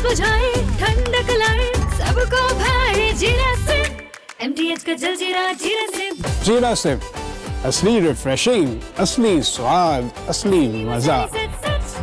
बुझाए, ठंडक लाए, सबको भाए जीरा से। MTH का जलजीरा जीरा से। जीरा से असली रिफ्रेशिंग, असली स्वाद, असली मजा। MTH।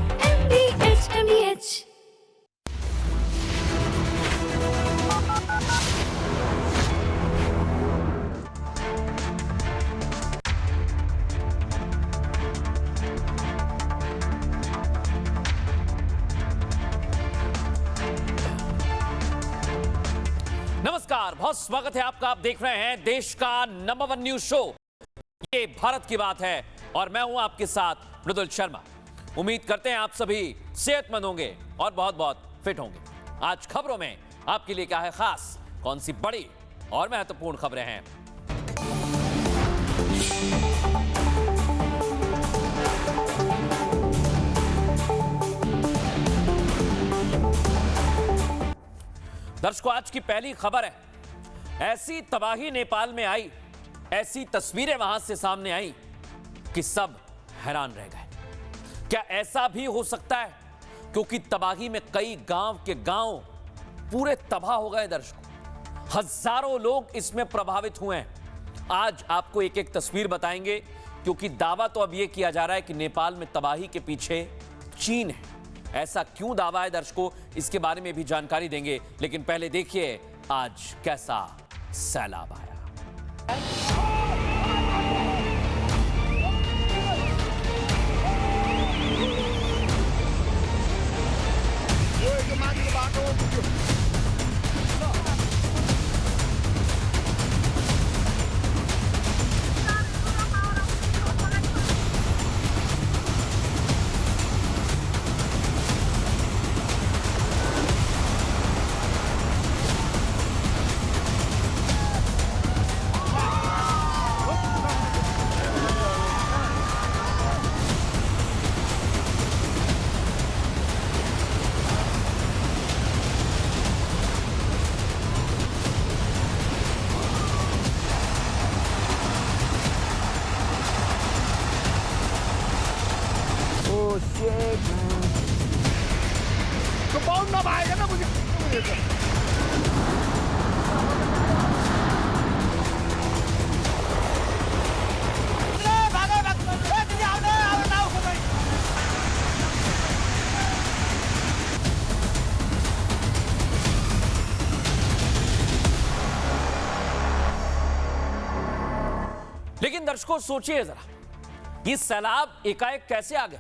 नमस्कार, बहुत स्वागत है आपका। आप देख रहे हैं देश का नंबर 1 न्यूज शो, ये भारत की बात है, और मैं हूं आपके साथ मृदुल शर्मा। उम्मीद करते हैं आप सभी सेहतमंद होंगे और बहुत बहुत फिट होंगे। आज खबरों में आपके लिए क्या है खास, कौन सी बड़ी और महत्वपूर्ण खबरें हैं। दर्शकों, आज की पहली खबर है, ऐसी तबाही नेपाल में आई, ऐसी तस्वीरें वहां से सामने आई कि सब हैरान रह गए। क्या ऐसा भी हो सकता है? क्योंकि तबाही में कई गांव के गांव पूरे तबाह हो गए। दर्शकों, हजारों लोग इसमें प्रभावित हुए हैं। आज आपको एक एक तस्वीर बताएंगे, क्योंकि दावा तो अब यह किया जा रहा है कि नेपाल में तबाही के पीछे चीन है। ऐसा क्यों दावा है दर्शकों, इसके बारे में भी जानकारी देंगे। लेकिन पहले देखिए आज कैसा सैलाब आया। लेकिन दर्शकों, सोचिए जरा, ये सैलाब एकाएक कैसे आ गया?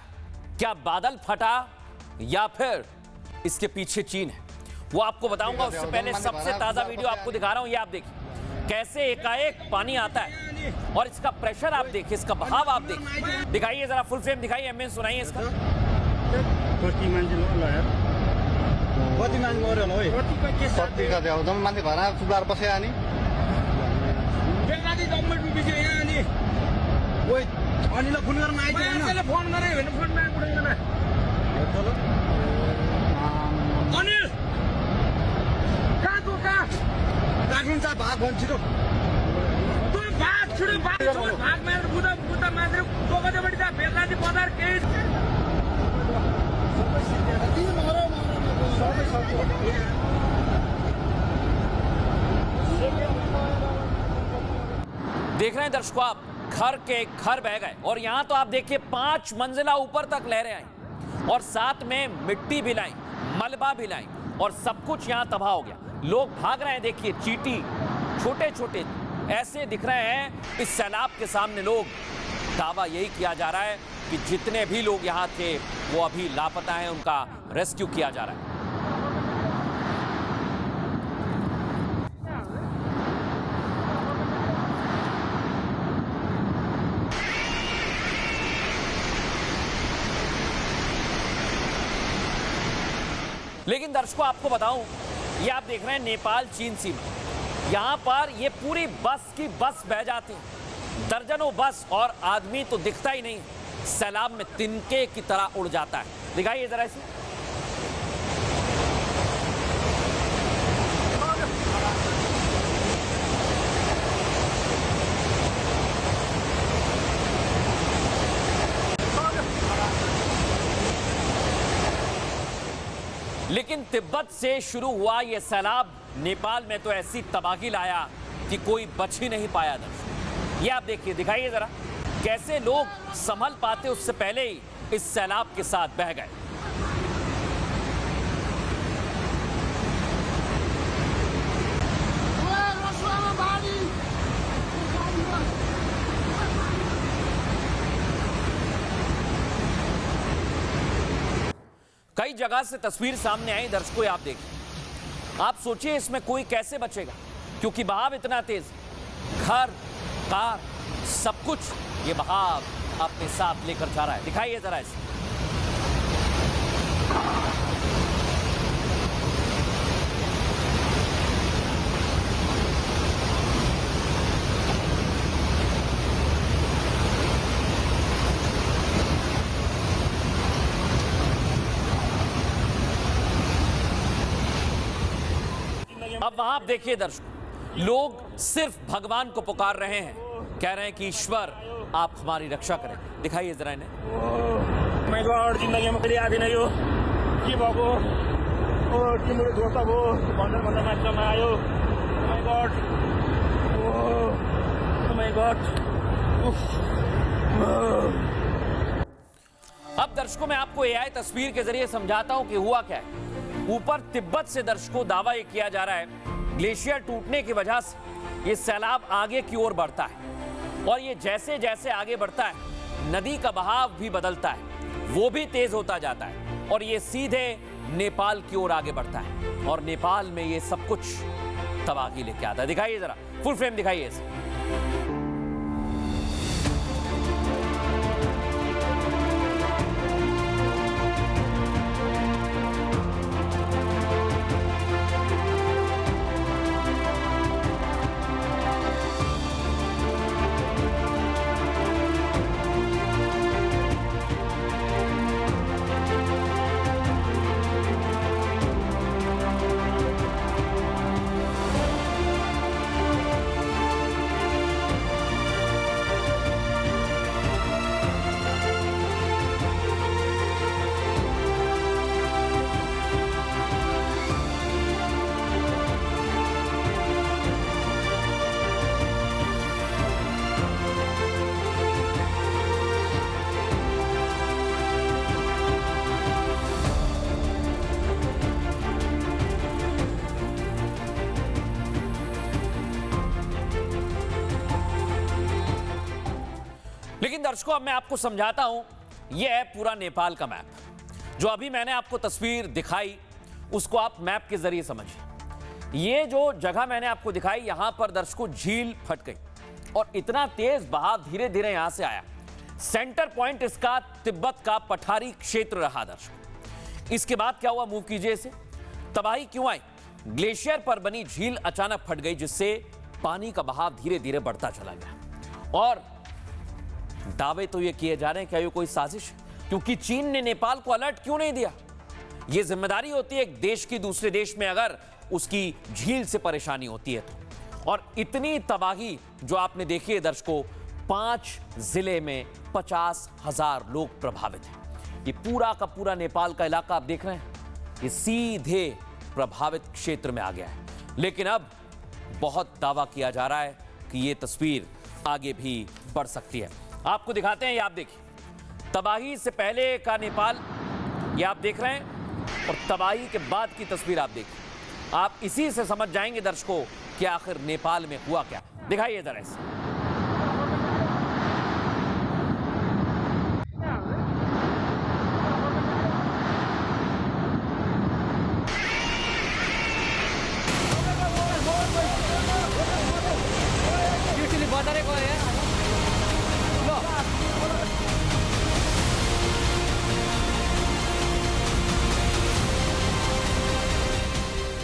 क्या बादल फटा या फिर इसके पीछे चीन है? वो आपको बताऊंगा। उससे पहले सबसे ताजा वीडियो आपको दिखा रहा हूं। ये आप देखिए कैसे एकाएक पानी आता है, और इसका प्रेशर आप देखिए, इसका बहाव आप देखिए। दिखाइए जरा, फुल फ्रेम दिखाइए, एमएन सुनाइए इसका। देख रहे हैं दर्शकों आप, घर के घर बह गए, और यहां तो आप देखिए 5 मंजिला ऊपर तक लहरें आई, और साथ में मिट्टी भी लाई, मलबा भी लाई, और सब कुछ यहां तबाह हो गया। लोग भाग रहे हैं, देखिए चींटी छोटे छोटे ऐसे दिख रहे हैं इस सैलाब के सामने। लोग, दावा यही किया जा रहा है कि जितने भी लोग यहां थे वो अभी लापता हैं, उनका रेस्क्यू किया जा रहा है। लेकिन दर्शकों, आपको बताऊं, ये आप देख रहे हैं नेपाल चीन सीमा। यहां पर ये पूरी बस की बस बह जाती है, दर्जनों बस, और आदमी तो दिखता ही नहीं, सैलाब में तिनके की तरह उड़ जाता है। दिखाइए जरा इसे। लेकिन तिब्बत से शुरू हुआ यह सैलाब नेपाल में तो ऐसी तबाही लाया कि कोई बच ही नहीं पाया। दर्शक ये आप देखिए, दिखाइए जरा कैसे लोग संभल पाते उससे पहले ही इस सैलाब के साथ बह गए। कई जगह से तस्वीर सामने आई दर्शकों, आप देखिए, आप सोचिए इसमें कोई कैसे बचेगा, क्योंकि बहाव इतना तेज, घर कार सब कुछ ये बहाव अपने साथ लेकर जा रहा है। दिखाइए जरा इसे। अब वहां आप देखिए दर्शकों, लोग सिर्फ भगवान को पुकार रहे हैं, कह रहे हैं कि ईश्वर आप हमारी रक्षा करें। दिखाइए जरा इन्हें। माय गॉड, जिंदगीमा कहिले आदिन यो के भएको ओ तिम्रो दोस्त हो भन्दा मात्रामा आयो। My God, oh my God. अब दर्शकों मैं आपको एआई तस्वीर के जरिए समझाता हूं कि हुआ क्या है। ऊपर तिब्बत से दर्शकों दावा यह किया जा रहा है ग्लेशियर टूटने की वजह से ये सैलाब आगे की ओर बढ़ता है, और ये जैसे जैसे आगे बढ़ता है नदी का बहाव भी बदलता है, वो भी तेज होता जाता है और ये सीधे नेपाल की ओर आगे बढ़ता है, और नेपाल में ये सब कुछ तबाही लेके आता है। दिखाइए जरा, फुल फ्रेम दिखाइए इसे। लेकिन दर्शकों अब मैं आपको समझाता हूं, यह है पूरा नेपाल का मैप। जो अभी मैंने आपको तस्वीर दिखाई उसको आप मैप के जरिए समझिए। ये जो जगह मैंने आपको दिखाई, यहां पर दर्शकों झील फट गई और इतना तेज बहाव धीरे धीरे यहां से आया। सेंटर पॉइंट इसका तिब्बत का पठारी क्षेत्र रहा दर्शकों। इसके बाद क्या हुआ, मूव कीजिए इसे। तबाही क्यों आई? ग्लेशियर पर बनी झील अचानक फट गई, जिससे पानी का बहाव धीरे धीरे बढ़ता चला गया। और दावे तो ये किए जा रहे हैं, क्या ये कोई साजिश? क्योंकि चीन ने नेपाल को अलर्ट क्यों नहीं दिया? ये जिम्मेदारी होती है एक देश की दूसरे देश में अगर उसकी झील से परेशानी होती है तो। और इतनी तबाही जो आपने देखी है दर्शकों, 5 जिले में 50,000 लोग प्रभावित हैं। ये पूरा का पूरा नेपाल का इलाका आप देख रहे हैं, ये सीधे प्रभावित क्षेत्र में आ गया है। लेकिन अब बहुत दावा किया जा रहा है कि ये तस्वीर आगे भी बढ़ सकती है। आपको दिखाते हैं, ये आप देखिए, तबाही से पहले का नेपाल ये आप देख रहे हैं, और तबाही के बाद की तस्वीर आप देखिए। आप इसी से समझ जाएंगे दर्शकों कि आखिर नेपाल में हुआ क्या। दिखाइए जरा इसे।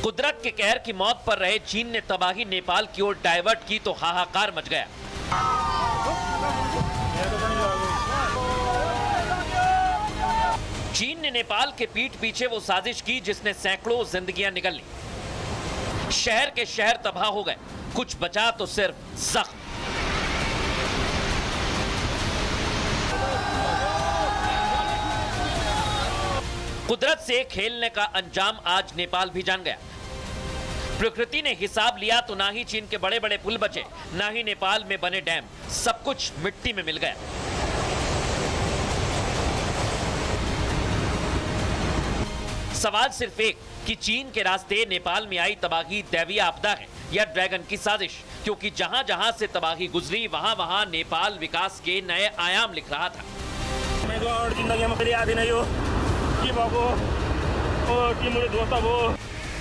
कुदरत के कहर की मौत पर रहे चीन ने तबाही नेपाल की ओर डाइवर्ट की तो हाहाकार मच गया। चीन ने नेपाल के पीठ पीछे वो साजिश की जिसने सैकड़ों जिंदगियां निकल ली। शहर के शहर तबाह हो गए, कुछ बचा तो सिर्फ जख्म। कुदरत से खेलने का अंजाम आज नेपाल भी जान गया। प्रकृति ने हिसाब लिया तो ना ही चीन के बड़े बड़े पुल बचे, ना ही नेपाल में बने डैम, सब कुछ मिट्टी में मिल गया। सवाल सिर्फ एक कि चीन के रास्ते नेपाल में आई तबाही दैवीय आपदा है या ड्रैगन की साजिश, क्योंकि जहां जहां से तबाही गुजरी वहां वहां नेपाल विकास के नए आयाम लिख रहा था। उम्मेदवार जिंदगीमा कहिले आदिन यो के भएको ओ तिम्रो दोस्त हो।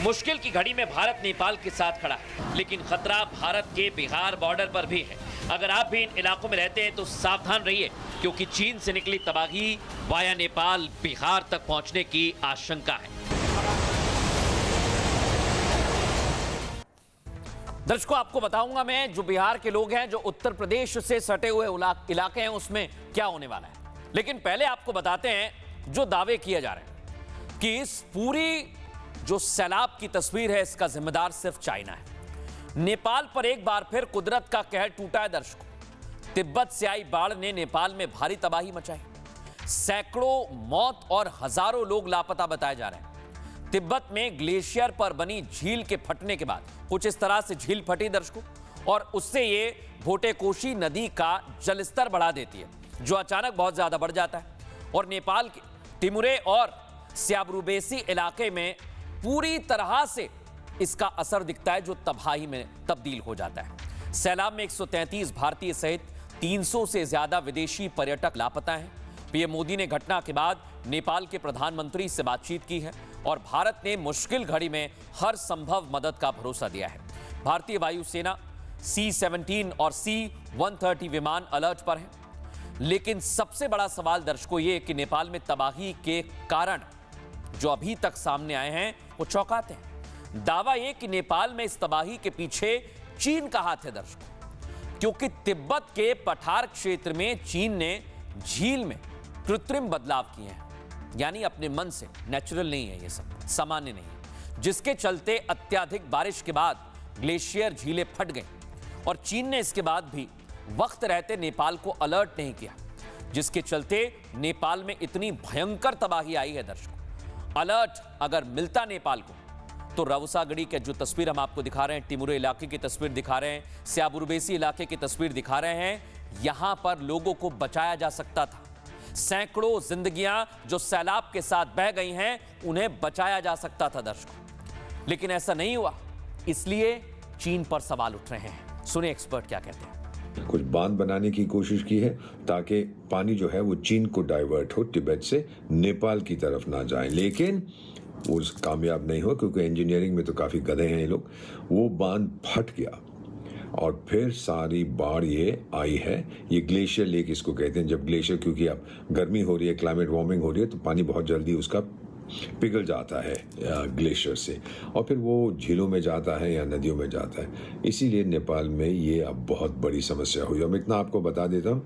मुश्किल की घड़ी में भारत नेपाल के साथ खड़ा है, लेकिन खतरा भारत के बिहार बॉर्डर पर भी है। अगर आप भी इन इलाकों में रहते हैं तो सावधान रहिए, क्योंकि चीन से निकली तबाही वाया नेपाल बिहार तक पहुंचने की आशंका है। दर्शकों, आपको बताऊंगा मैं, जो बिहार के लोग हैं, जो उत्तर प्रदेश से सटे हुए इलाके हैं, उसमें क्या होने वाला है। लेकिन पहले आपको बताते हैं जो दावे किए जा रहे हैं कि इस पूरी जो सैलाब की तस्वीर है, इसका जिम्मेदार सिर्फ चाइना है। नेपाल पर एक बार फिर कुदरत का कहर टूटा है। दर्शकों, तिब्बत से आई बाढ़ ने नेपाल में भारी तबाही मचाई। सैकड़ों मौत और हजारों लोग लापता बताए जा रहे हैं। तिब्बत में ग्लेशियर पर बनी झील के फटने के बाद कुछ इस तरह से झील फटी दर्शकों, और उससे ये भोटेकोशी नदी का जलस्तर बढ़ा देती है, जो अचानक बहुत ज्यादा बढ़ जाता है और नेपाल के टिमुरे और स्याबरुबेसी इलाके में पूरी तरह से इसका असर दिखता है, जो तबाही में तब्दील हो जाता है। सैलाब में 133 भारतीय सहित 300 से ज्यादा विदेशी पर्यटक लापता हैं। पीएम मोदी ने घटना के बाद नेपाल के प्रधानमंत्री से बातचीत की है और भारत ने मुश्किल घड़ी में हर संभव मदद का भरोसा दिया है। भारतीय वायुसेना C-17 और C-130 विमान अलर्ट पर हैं। लेकिन सबसे बड़ा सवाल दर्शकों ये कि नेपाल में तबाही के कारण जो अभी तक सामने आए हैं वो चौंकाते हैं। दावा ये कि नेपाल में इस तबाही के पीछे चीन का हाथ है दर्शकों, क्योंकि तिब्बत के पठार क्षेत्र में चीन ने झील में कृत्रिम बदलाव किए हैं, यानी अपने मन से। नेचुरल नहीं है ये सब, सामान्य नहीं है, जिसके चलते अत्यधिक बारिश के बाद ग्लेशियर झीलें फट गई और चीन ने इसके बाद भी वक्त रहते नेपाल को अलर्ट नहीं किया, जिसके चलते नेपाल में इतनी भयंकर तबाही आई है दर्शकों। अलर्ट अगर मिलता नेपाल को तो रवसागढ़ी के जो तस्वीर हम आपको दिखा रहे हैं, टिमुरे इलाके की तस्वीर दिखा रहे हैं, स्याबुरुबेसी इलाके की तस्वीर दिखा रहे हैं, यहां पर लोगों को बचाया जा सकता था। सैकड़ों जिंदगियां जो सैलाब के साथ बह गई हैं, उन्हें बचाया जा सकता था दर्शकों, लेकिन ऐसा नहीं हुआ। इसलिए चीन पर सवाल उठ रहे हैं। सुनिए एक्सपर्ट क्या कहते हैं। कुछ बांध बनाने की कोशिश की है ताकि पानी जो है वो चीन को डाइवर्ट हो, तिब्बत से नेपाल की तरफ ना जाए, लेकिन वो कामयाब नहीं हो, क्योंकि इंजीनियरिंग में तो काफी गधे हैं ये लोग। वो बांध फट गया और फिर सारी बाढ़ ये आई है। ये ग्लेशियर लेक इसको कहते हैं। जब ग्लेशियर, क्योंकि अब गर्मी हो रही है, क्लाइमेट वार्मिंग हो रही है, तो पानी बहुत जल्दी उसका पिघल जाता है ग्लेशियर से, और फिर वो झीलों में जाता है या नदियों में जाता है। इसीलिए नेपाल में ये अब बहुत बड़ी समस्या हुई। अब इतना आपको बता देता हूँ,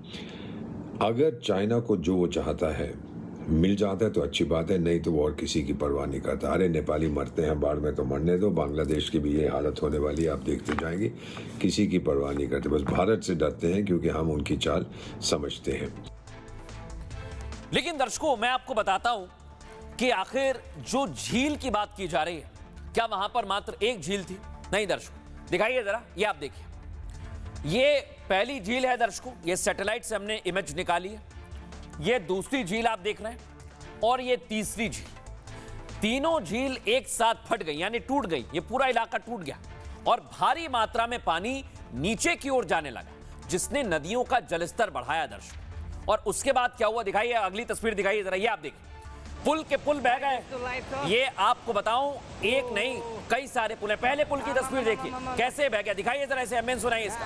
अगर चाइना को जो वो चाहता है मिल जाता है तो अच्छी बात है, नहीं तो वो और किसी की परवाह नहीं करता। अरे नेपाली मरते हैं बाढ़ में तो मरने दो, बांग्लादेश की भी ये हालत होने वाली है, आप देखते जाएंगे। किसी की परवाह नहीं करते, बस भारत से डरते हैं क्योंकि हम उनकी चाल समझते हैं। लेकिन दर्शकों, मैं आपको बताता हूं कि आखिर जो झील की बात की जा रही है, क्या वहां पर मात्र एक झील थी? नहीं दर्शकों, दिखाइए जरा, ये आप देखिए। ये पहली झील है दर्शकों, ये सैटेलाइट से हमने इमेज निकाली है। ये दूसरी झील आप देख रहे हैं और ये तीसरी झील। तीनों झील एक साथ फट गई, यानी टूट गई। ये पूरा इलाका टूट गया और भारी मात्रा में पानी नीचे की ओर जाने लगा, जिसने नदियों का जलस्तर बढ़ाया दर्शकों। और उसके बाद क्या हुआ दिखाइए, अगली तस्वीर दिखाइए जरा, ये आप देखिए। पुल के पुल बह गए। ये आपको बताऊं, एक नहीं कई सारे पुल हैं। पहले पुल की तस्वीर देखिए कैसे बह गया, दिखाइए जरा, ऐसे एम्बुलेंस सुनाइए इसका।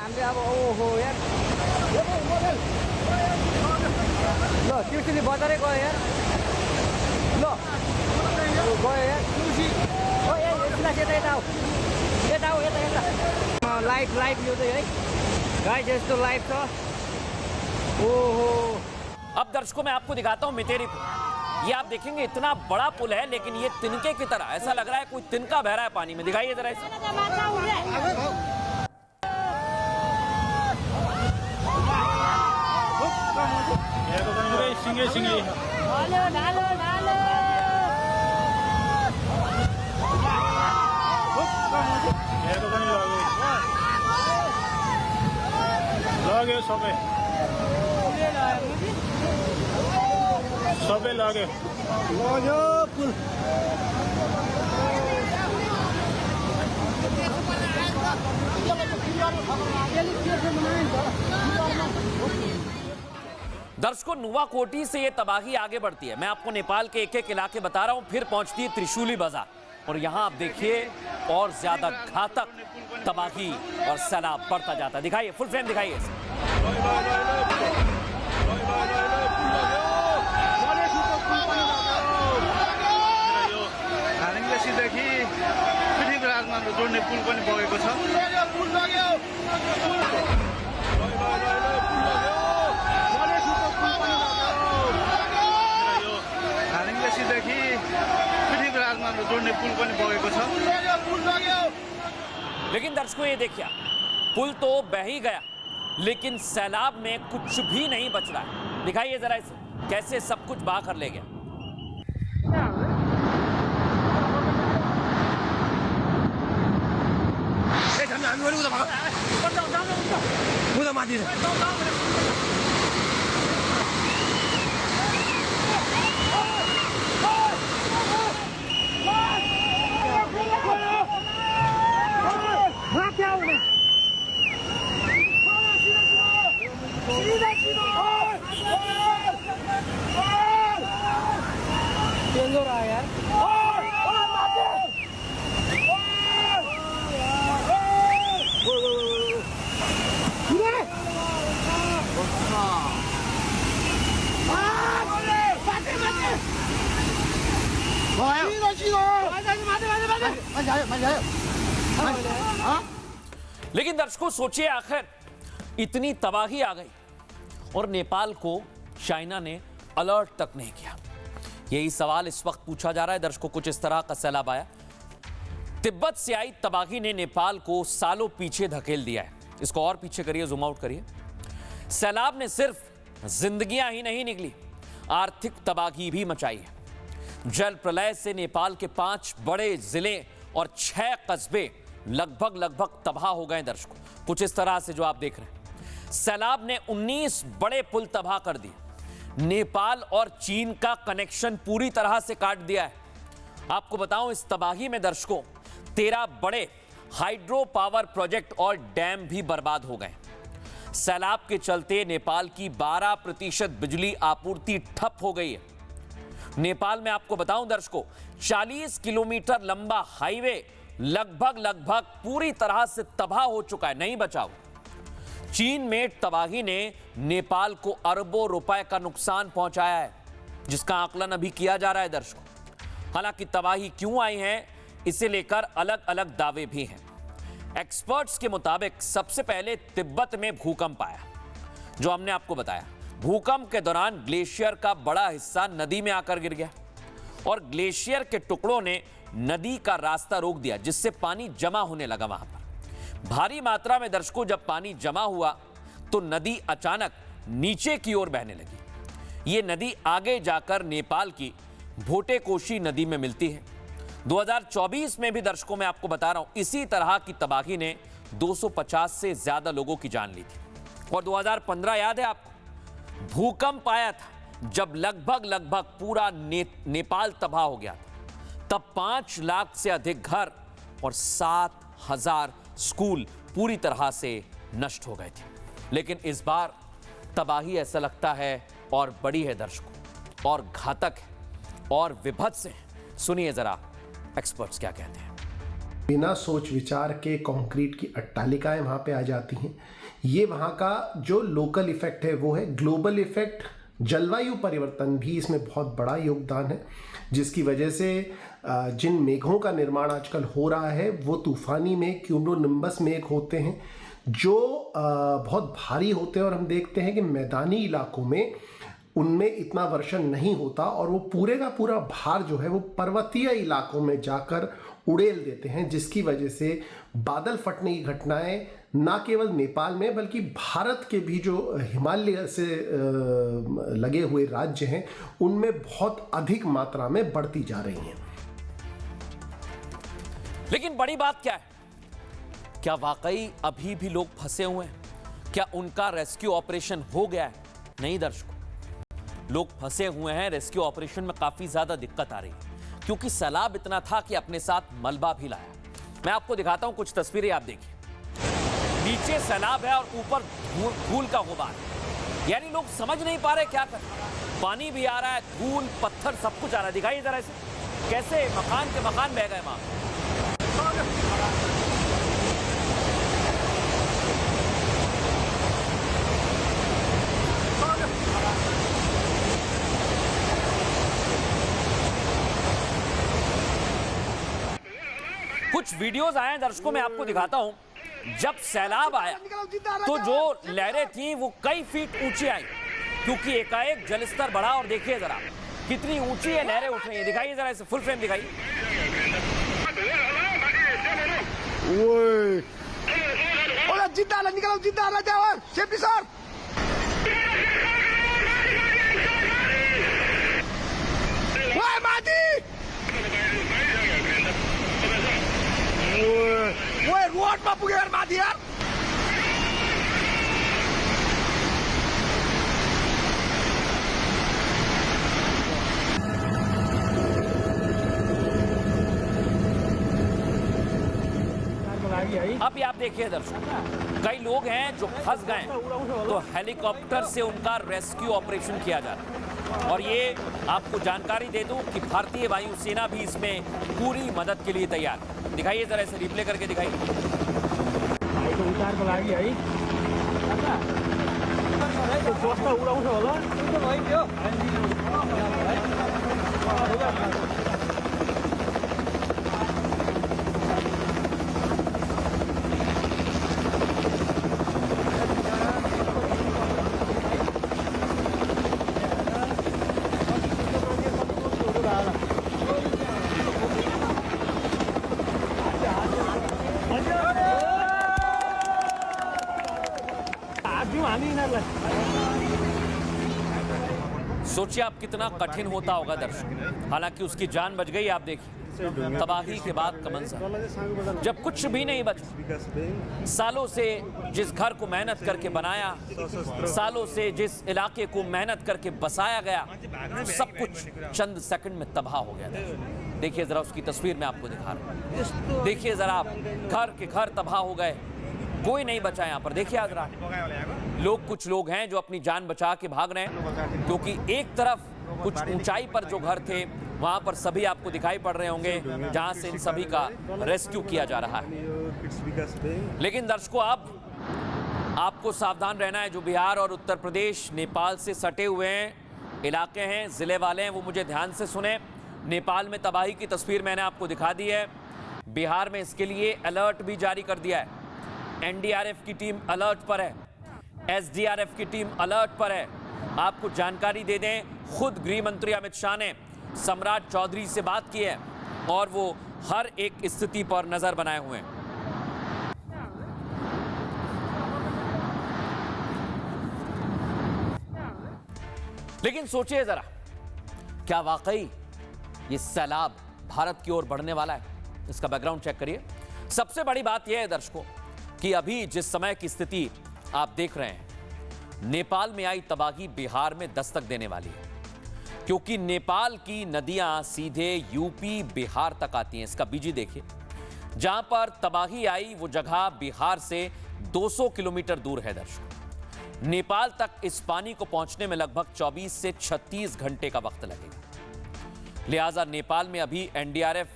अब दर्शकों मैं आपको दिखाता हूं मितेरी पुल। ये आप देखेंगे इतना बड़ा पुल है, लेकिन ये तिनके की तरह, ऐसा लग रहा है कोई तिनका बह रहा है पानी में। दिखाइए जरा इसे। लगे सबे सबे लगे दर्शकों, नुवाकोटी से ये तबाही आगे बढ़ती है। मैं आपको नेपाल के एक एक इलाके बता रहा हूं, फिर पहुंचती है त्रिशूली बाजार और यहां आप देखिए और ज्यादा घातक तबाही और सैलाब बढ़ता जाता है। दिखाइए, फुल फ्रेम दिखाइए इसे। देखि पृथ्वीराजमा जोड्ने पुल पनि बगेको छ। देखि पृथ्वीराजमा जोड्ने पुल पनि बगेको छ। लेकिन दर्शकों, ये देखिए, पुल तो बह ही गया लेकिन सैलाब में कुछ भी नहीं बच रहा है। दिखाइए जरा इसे, कैसे सब कुछ बहा कर ले गया। लेकिन दर्शकों, सोचिए, आखिर इतनी तबाही आ गई और नेपाल को चाइना ने अलर्ट तक नहीं किया। यही सवाल इस वक्त पूछा जा रहा है। दर्शकों, कुछ इस तरह का सैलाब आया, तिब्बत से आई तबाही ने नेपाल को सालों पीछे धकेल दिया है। इसको और पीछे करिए, जूम आउट करिए। सैलाब ने सिर्फ जिंदगियां ही नहीं निकली, आर्थिक तबाही भी मचाई है। जल प्रलय से नेपाल के 5 बड़े जिले और 6 कस्बे लगभग तबाह हो गए। दर्शकों, कुछ इस तरह से जो आप देख रहे हैं, सैलाब ने 19 बड़े पुल तबाह कर दिए। नेपाल और चीन का कनेक्शन पूरी तरह से काट दिया है। आपको बताऊं, इस तबाही में दर्शकों 13 बड़े हाइड्रो पावर प्रोजेक्ट और डैम भी बर्बाद हो गए। सैलाब के चलते नेपाल की 12% बिजली आपूर्ति ठप हो गई है। नेपाल में आपको बताऊं दर्शकों, 40 किलोमीटर लंबा हाईवे लगभग पूरी तरह से तबाह हो चुका है, नहीं बचा हुआ। चीन में तबाही ने नेपाल को अरबों रुपए का नुकसान पहुंचाया है, जिसका आकलन अभी किया जा रहा है दर्शकों। हालांकि तबाही क्यों आई है, इसे लेकर अलग अलग दावे भी हैं। एक्सपर्ट्स के मुताबिक सबसे पहले तिब्बत में भूकंप आया, जो हमने आपको बताया। भूकंप के दौरान ग्लेशियर का बड़ा हिस्सा नदी में आकर गिर गया और ग्लेशियर के टुकड़ों ने नदी का रास्ता रोक दिया, जिससे पानी जमा होने लगा वहां पर। भारी मात्रा में दर्शकों, जब पानी जमा हुआ तो नदी अचानक नीचे की ओर बहने लगी। ये नदी आगे जाकर नेपाल की भोटेकोशी नदी में मिलती है। 2024 में भी दर्शकों, मैं आपको बता रहा हूं, इसी तरह की तबाही ने 250 से ज्यादा लोगों की जान ली थी। और 2015 याद है आपको, भूकंप आया था जब लगभग पूरा नेपाल तबाह हो गया था। तब 5 लाख से अधिक घर और 7,000 स्कूल पूरी तरह से नष्ट हो गए थे। लेकिन इस बार तबाही ऐसा लगता है और बड़ी है दर्शकों, और घातक है और विभत्स है। सुनिए जरा एक्सपर्ट्स क्या कहते हैं। बिना सोच विचार के कंक्रीट की अट्टालिकाएं वहां पे आ जाती हैं। ये वहां का जो लोकल इफेक्ट है वो है ग्लोबल इफेक्ट। जलवायु परिवर्तन भी इसमें बहुत बड़ा योगदान है, जिसकी वजह से जिन मेघों का निर्माण आजकल हो रहा है वो तूफानी मेघ, क्यूमुलोनिम्बस मेघ होते हैं, जो बहुत भारी होते हैं। और हम देखते हैं कि मैदानी इलाकों में उनमें इतना वर्षण नहीं होता और वो पूरे का पूरा भार जो है वो पर्वतीय इलाकों में जाकर उड़ेल देते हैं, जिसकी वजह से बादल फटने की घटनाएं ना केवल नेपाल में बल्कि भारत के भी जो हिमालय से लगे हुए राज्य हैं उनमें बहुत अधिक मात्रा में बढ़ती जा रही हैं। लेकिन बड़ी बात क्या है, क्या वाकई अभी भी लोग फंसे हुए हैं? क्या उनका रेस्क्यू ऑपरेशन हो गया है? नहीं दर्शकों, लोग फंसे हुए हैं। रेस्क्यू ऑपरेशन में काफी ज्यादा दिक्कत आ रही है क्योंकि सैलाब इतना था कि अपने साथ मलबा भी लाया। मैं आपको दिखाता हूं कुछ तस्वीरें, आप देखिए। नीचे सैलाब है और ऊपर धूल का गुबार, यानी लोग समझ नहीं पा रहे क्या कर। पानी भी आ रहा है, धूल पत्थर सब कुछ आ रहा है। दिखाइए जरा इसे, कैसे मकान के मकान बह गए वहां। कुछ वीडियोस आए हैं दर्शकों, मैं आपको दिखाता हूं। जब सैलाब आया तो जो लहरें थी वो कई फीट ऊंची आई क्योंकि एकाएक जलस्तर बढ़ा। और देखिए जरा कितनी ऊंची है लहरें उठ रही हैं। दिखाइए जरा इसे, फुल फ्रेम दिखाइए। अभी आप देखिए दर्शकों, कई लोग हैं जो फंस गए, तो हेलीकॉप्टर से उनका रेस्क्यू ऑपरेशन किया जा रहा है। और ये आपको जानकारी दे दूं कि भारतीय वायुसेना भी इसमें पूरी मदद के लिए तैयार है। दिखाइए जरा इसे, रिप्ले करके दिखाइए। सोचिए आप कितना कठिन होता होगा दर्शक। हालांकि उसकी जान बच गई। आप देखिए तबाही के बाद का मंजर, जब कुछ भी नहीं बचा। सालों से जिस घर को मेहनत करके बनाया, सालों से जिस इलाके को मेहनत करके बसाया गया, सब कुछ चंद सेकंड में तबाह हो गया। देखिए जरा उसकी तस्वीर में आपको दिखा रहा हूं। देखिए जरा आप, घर के घर तबाह हो गए, कोई नहीं बचा यहाँ पर। देखिए जरा लोग, कुछ लोग हैं जो अपनी जान बचा के भाग रहे हैं क्योंकि एक तरफ कुछ ऊंचाई पर जो घर थे वहां पर सभी आपको दिखाई पड़ रहे होंगे जहां से इन सभी का रेस्क्यू किया जा रहा है। लेकिन दर्शकों, अब आपको सावधान रहना है। जो बिहार और उत्तर प्रदेश नेपाल से सटे हुए हैं इलाके हैं, जिले वाले हैं, वो मुझे ध्यान से सुने। नेपाल में तबाही की तस्वीर मैंने आपको दिखा दी है। बिहार में इसके लिए अलर्ट भी जारी कर दिया है। एनडीआरएफ की टीम अलर्ट पर है, एसडीआरएफ की टीम अलर्ट पर है। आपको जानकारी दे दें, खुद गृह मंत्री अमित शाह ने सम्राट चौधरी से बात की है और वो हर एक स्थिति पर नजर बनाए हुए हैं। लेकिन सोचिए जरा, क्या वाकई ये सैलाब भारत की ओर बढ़ने वाला है? इसका बैकग्राउंड चेक करिए। सबसे बड़ी बात यह है दर्शकों कि अभी जिस समय की स्थिति आप देख रहे हैं, नेपाल में आई तबाही बिहार में दस्तक देने वाली है क्योंकि नेपाल की नदियां सीधे यूपी बिहार तक आती हैं। इसका बीजी देखिए, जहां पर तबाही आई वो जगह बिहार से 200 किलोमीटर दूर है दर्शकों। नेपाल तक इस पानी को पहुंचने में लगभग 24 से 36 घंटे का वक्त लगेगा। लिहाजा नेपाल में अभी एनडीआरएफ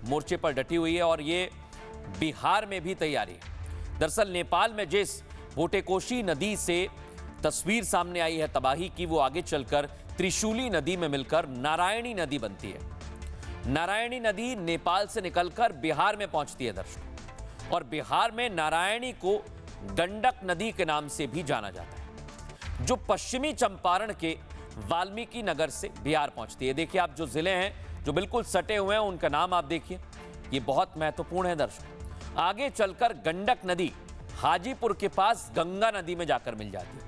मोर्चे पर डटी हुई है और ये बिहार में भी तैयारी है। दरअसल नेपाल में जिस भोटेकोशी नदी से तस्वीर सामने आई है तबाही की, वो आगे चलकर त्रिशूली नदी में मिलकर नारायणी नदी बनती है। नारायणी नदी नेपाल से निकलकर बिहार में पहुंचती है दर्शकों, और बिहार में नारायणी को गंडक नदी के नाम से भी जाना जाता है, जो पश्चिमी चंपारण के वाल्मीकि नगर से बिहार पहुंचती है। देखिए आप, जो जिले हैं जो बिल्कुल सटे हुए हैं उनका नाम आप देखिए, ये बहुत महत्वपूर्ण है दर्शकों। आगे चलकर गंडक नदी हाजीपुर के पास गंगा नदी में जाकर मिल जाती है।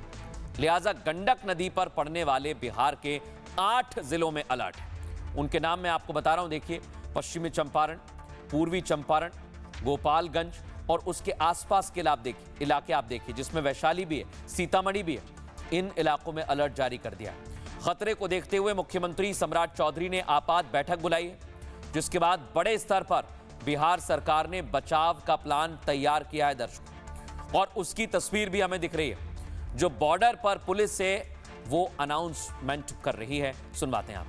लिहाजा गंडक नदी पर पड़ने वाले बिहार के 8 जिलों में अलर्ट है। उनके नाम मैं आपको बता रहा हूं, देखिए, पश्चिमी चंपारण, पूर्वी चंपारण, गोपालगंज और उसके आसपास के इलाके आप देखिए, जिसमें वैशाली भी है, सीतामढ़ी भी है। इन इलाकों में अलर्ट जारी कर दिया है। खतरे को देखते हुए मुख्यमंत्री सम्राट चौधरी ने आपात बैठक बुलाई है, जिसके बाद बड़े स्तर पर बिहार सरकार ने बचाव का प्लान तैयार किया है दर्शकों, और उसकी तस्वीर भी हमें दिख रही है, जो बॉर्डर पर पुलिस से वो अनाउंसमेंट कर रही है। सुनवाते हैं आप।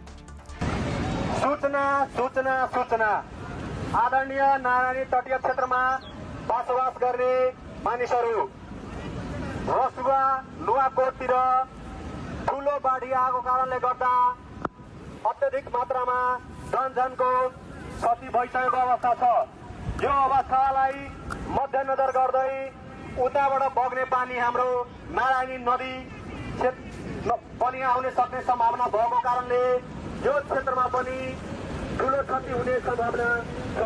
सूचना सूचना सूचना आदरणीय नारायणी तटीय क्षेत्रमा बसोबास गर्ने मानिसहरू रसुवा नुवाकोटतिर ठूलो बाढी आएको कारणले गर्दा अत्यधिक मात्रामा जनजनको क्षति भइसकेको अवस्था छ। यो अवस्थालाई मध्यनजर गर्दै उताबाट बग्ने पानी हाम्रो नारायणी नदी पनि आउने सक्ने सम्भावना भएको कारणले यो क्षेत्रमा पनि ठूलो क्षति हुने सम्भावना छ।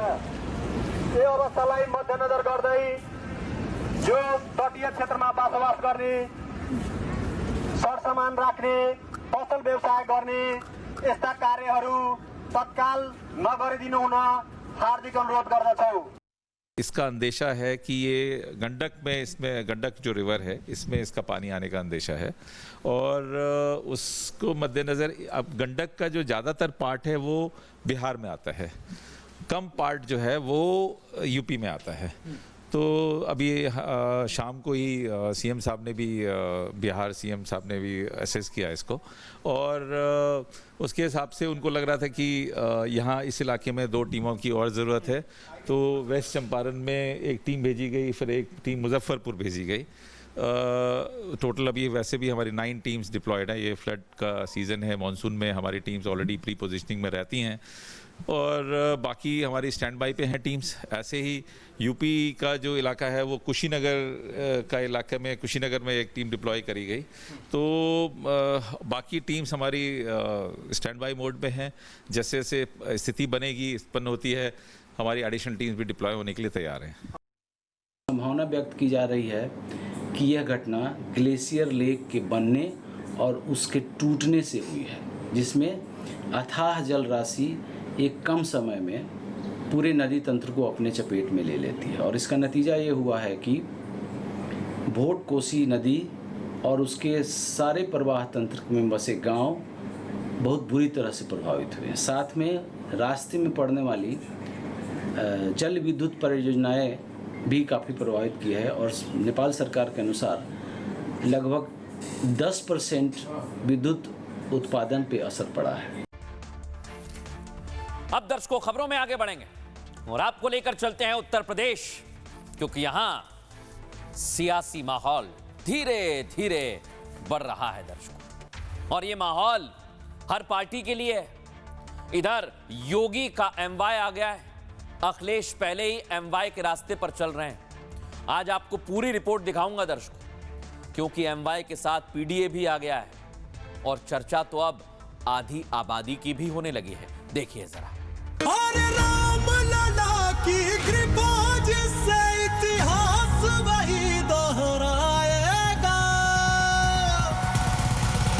यो अवस्थालाई मध्यनजर गर्दै यो तटीय क्षेत्रमा बसोबास गर्ने, सरसामान राख्ने, पसल व्यवसाय गर्ने यस्ता कार्यहरू तत्काल नगरिदिनु हुन हार्दिक अनुरोध गर्दछौँ। इसका अंदेशा है कि ये गंडक में, इसमें गंडक जो रिवर है, इसमें इसका पानी आने का अंदेशा है, और उसको मद्देनज़र अब गंडक का जो ज़्यादातर पार्ट है वो बिहार में आता है, कम पार्ट जो है वो यूपी में आता है। तो अभी शाम को ही सीएम साहब ने भी, बिहार सीएम साहब ने भी असेस किया इसको, और उसके हिसाब से उनको लग रहा था कि यहाँ इस इलाके में 2 टीमों की और ज़रूरत है। तो वेस्ट चंपारण में एक टीम भेजी गई, फिर एक टीम मुजफ्फरपुर भेजी गई। टोटल अभी वैसे भी हमारी 9 टीम्स डिप्लॉयड है। ये फ्लड का सीज़न है, मानसून में हमारी टीम्स ऑलरेडी प्री पोजिशनिंग में रहती हैं, और बाकी हमारी स्टैंड बाई पे हैं टीम्स। ऐसे ही यूपी का जो इलाका है वो कुशीनगर का इलाके में, कुशीनगर में एक टीम डिप्लॉय करी गई। तो बाकी टीम्स हमारी स्टैंड बाई मोड में हैं। जैसे जैसे स्थिति बनेगी, उत्पन्न होती है, हमारी एडिशनल टीम्स भी डिप्लॉय होने के लिए तैयार हैं। संभावना व्यक्त की जा रही है कि यह घटना ग्लेशियर लेक के बनने और उसके टूटने से हुई है, जिसमें अथाह जल राशि एक कम समय में पूरे नदी तंत्र को अपने चपेट में ले लेती है, और इसका नतीजा ये हुआ है कि भोट कोसी नदी और उसके सारे प्रवाह तंत्र में बसे गांव बहुत बुरी तरह से प्रभावित हुए हैं। साथ में रास्ते में पड़ने वाली जल विद्युत परियोजनाएं भी काफ़ी प्रभावित की है, और नेपाल सरकार के अनुसार लगभग 10% विद्युत उत्पादन पे असर पड़ा है। अब दर्शकों खबरों में आगे बढ़ेंगे और आपको लेकर चलते हैं उत्तर प्रदेश, क्योंकि यहां सियासी माहौल धीरे धीरे बढ़ रहा है दर्शकों, और ये माहौल हर पार्टी के लिए है। इधर योगी का एमवाय आ गया है, अखिलेश पहले ही एमवाय के रास्ते पर चल रहे हैं। आज आपको पूरी रिपोर्ट दिखाऊंगा दर्शकों, क्योंकि एमवाय के साथ पीडीए भी आ गया है, और चर्चा तो अब आधी आबादी की भी होने लगी है। देखिए जरा। राम लला की कृपा जिससे इतिहास वही दोहराएगा,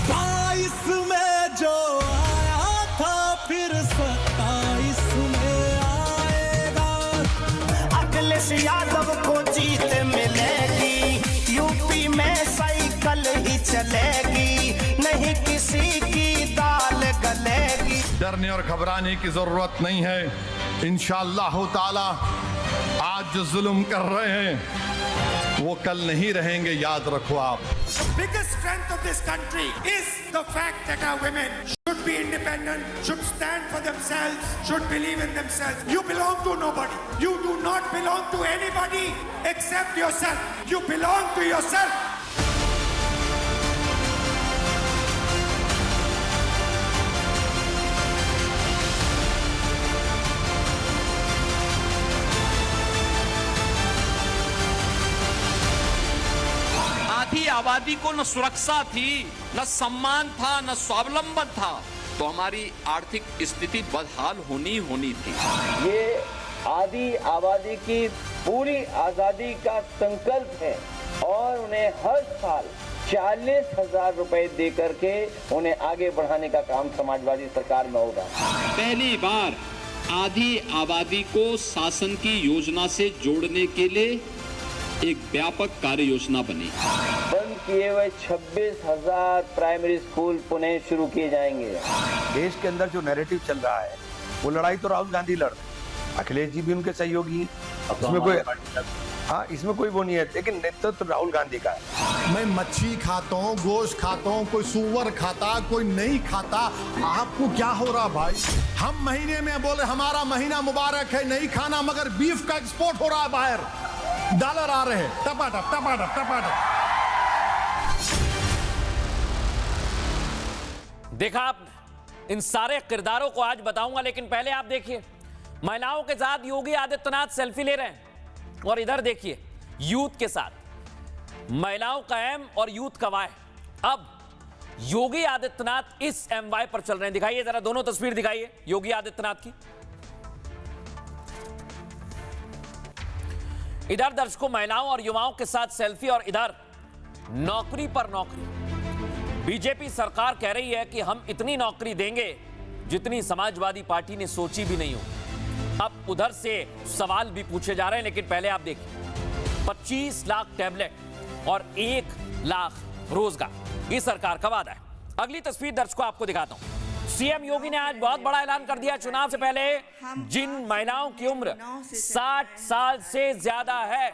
22 में जो आया था फिर 27 में आएगा। अखिलेश यादव को जीत मिलेगी, यूपी में साइकिल ही चलेगी, नहीं किसी की दाल गलेगी। डरने और घबराने की जरूरत नहीं है। इंशाअल्लाह ताला आज जो जुल्म कर रहे हैं वो कल नहीं रहेंगे, याद रखो आप। Biggest strength of this country is the fact that our women should be independent, should stand for themselves, should believe in themselves. You belong to nobody. You do not belong to anybody except yourself. You belong to yourself. आबादी को न सुरक्षा थी, न सम्मान था, न स्वावलंबन था, तो हमारी आर्थिक स्थिति बदहाल होनी थी। ये आधी आबादी की पूरी आजादी का संकल्प है, और उन्हें हर साल 40,000 रुपए दे करके उन्हें आगे बढ़ाने का काम समाजवादी सरकार में होगा। पहली बार आधी आबादी को शासन की योजना से जोड़ने के लिए एक व्यापक कार्य योजना बनी। बंद किए हुए 26,000 प्राइमरी स्कूल पुनः शुरू किए जाएंगे। देश के अंदर जो नैरेटिव चल रहा है वो लड़ाई तो राहुल गांधी लड़ रहे हैं, अखिलेश जी भी उनके सहयोगी हैं, इसमें कोई इसमें कोई वो नहीं है, लेकिन नेतृत्व तो राहुल गांधी का है। मैं मच्छी खाता हूँ, गोश्त खाता हूँ, कोई सुअर खाता, कोई नहीं खाता। आपको क्या हो रहा भाई? हम महीने में बोले हमारा महीना मुबारक है, नहीं खाना, मगर बीफ का एक्सपोर्ट हो रहा है बाहर, डॉलर आ रहे हैं टपाटप टपाटप टपाटप। देखा आपने, इन सारे किरदारों को आज बताऊंगा, लेकिन पहले आप देखिए महिलाओं के साथ योगी आदित्यनाथ सेल्फी ले रहे हैं, और इधर देखिए यूथ के साथ महिलाओं का एम और यूथ का वाई। अब योगी आदित्यनाथ इस एम वाई पर चल रहे हैं। दिखाइए जरा, दोनों तस्वीर दिखाइए योगी आदित्यनाथ की। इधर दर्शकों महिलाओं और युवाओं के साथ सेल्फी, और इधर नौकरी पर नौकरी। बीजेपी सरकार कह रही है कि हम इतनी नौकरी देंगे जितनी समाजवादी पार्टी ने सोची भी नहीं हो। अब उधर से सवाल भी पूछे जा रहे हैं, लेकिन पहले आप देखिए 25 लाख टैबलेट और 1 लाख रोजगार, ये सरकार का वादा है। अगली तस्वीर दर्शकों आपको दिखाता हूं। सीएम योगी ने आज बहुत बड़ा ऐलान कर दिया। चुनाव से पहले जिन महिलाओं की उम्र 60 साल से ज्यादा है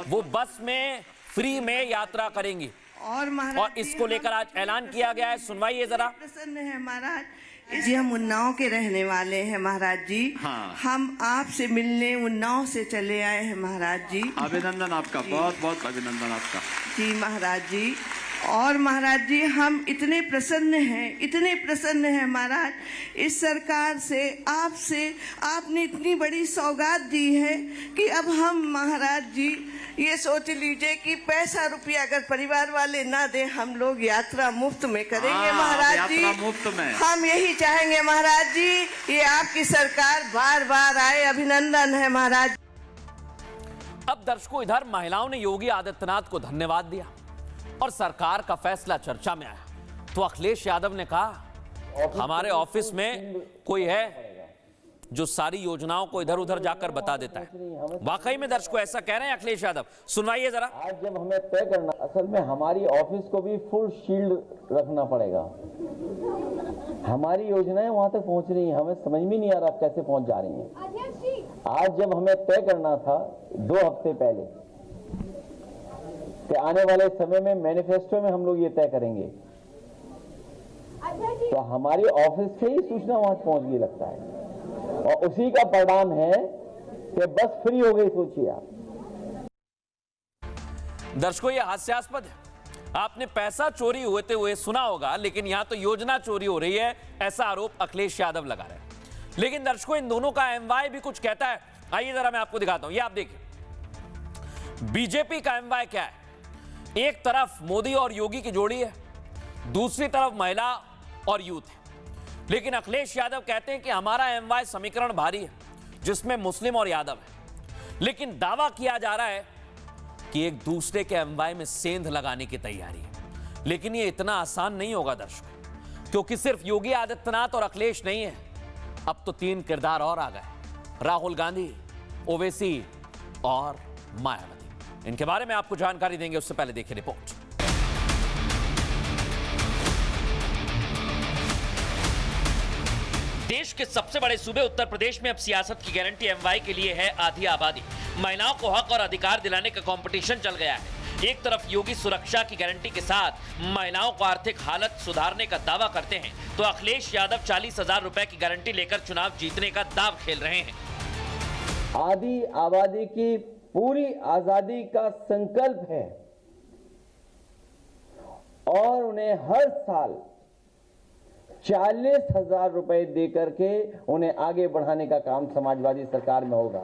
वो बस में फ्री में यात्रा करेंगी, और इसको लेकर आज ऐलान किया गया है। सुनवाइए जरा। प्रसन्न है महाराज जी, हम उन्नाव के रहने वाले हैं महाराज जी। हाँ। हम आपसे मिलने उन्नाव से चले आए हैं महाराज जी। अभिनंदन आपका, बहुत बहुत अभिनंदन आपका जी महाराज जी। और महाराज जी हम इतने प्रसन्न हैं महाराज इस सरकार से, आपसे। आपने इतनी बड़ी सौगात दी है कि अब हम महाराज जी ये सोच लीजिए कि पैसा रुपया अगर परिवार वाले ना दे, हम लोग यात्रा मुफ्त में करेंगे महाराज जी। मुफ्त में हम यही चाहेंगे महाराज जी, ये आपकी सरकार बार बार आए। अभिनंदन है महाराज। अब दर्शकों इधर महिलाओं ने योगी आदित्यनाथ को धन्यवाद दिया और सरकार का फैसला चर्चा में आया। तो अखिलेश यादव ने कहा हमारे ऑफिस में कोई है जो सारी योजनाओं को इधर उधर जाकर बता देता है। वाकई में दर्शकों ऐसा कह रहे हैं अखिलेश यादव। सुनवाइए जरा। आज जब हमें तय करना, असल में हमारी ऑफिस को भी फुल शील्ड रखना पड़ेगा। हमारी योजनाएं वहां तक पहुंच रही हैं, हमें समझ में नहीं आ रहा कैसे पहुंच जा रही हैं। आज जब हमें तय करना था 2 हफ्ते पहले कि आने वाले समय में मैनिफेस्टो में हम लोग ये तय करेंगे, तो हमारी ऑफिस से ही सूचना वहां पहुंच गई लगता है, और उसी का परिणाम है कि बस फ्री हो गई। सोचिए आप। दर्शकों ये हास्यास्पद है। आपने पैसा चोरी होते हुए सुना होगा, लेकिन यहां तो योजना चोरी हो रही है, ऐसा आरोप अखिलेश यादव लगा रहे हैं। लेकिन दर्शकों इन दोनों का एमवाई भी कुछ कहता है। आइए जरा मैं आपको दिखाता हूं। ये आप देखिए बीजेपी का एमवाई क्या है। एक तरफ मोदी और योगी की जोड़ी है, दूसरी तरफ महिला और यूथ है। लेकिन अखिलेश यादव कहते हैं कि हमारा एमवाई समीकरण भारी है, जिसमें मुस्लिम और यादव है। लेकिन दावा किया जा रहा है कि एक दूसरे के एमवाई में सेंध लगाने की तैयारी है। लेकिन यह इतना आसान नहीं होगा दर्शकों, क्योंकि सिर्फ योगी आदित्यनाथ और अखिलेश नहीं है, अब तो 3 किरदार और आ गए, राहुल गांधी, ओवैसी और मायावती। इनके बारे में आपको जानकारी देंगे, उससे पहले देखिए रिपोर्ट। देश के सबसे बड़े सूबे उत्तर प्रदेश में अब सियासत की गारंटी एमवाई के लिए है आधी आबादी। महिलाओं को हक और अधिकार दिलाने का कंपटीशन चल गया है। एक तरफ योगी सुरक्षा की गारंटी के साथ महिलाओं को आर्थिक हालत सुधारने का दावा करते हैं, तो अखिलेश यादव 40,000 रुपए की गारंटी लेकर चुनाव जीतने का दाव खेल रहे हैं। आधी आबादी की पूरी आजादी का संकल्प है, और उन्हें हर साल 40,000 रुपए देकर के उन्हें आगे बढ़ाने का काम समाजवादी सरकार में होगा।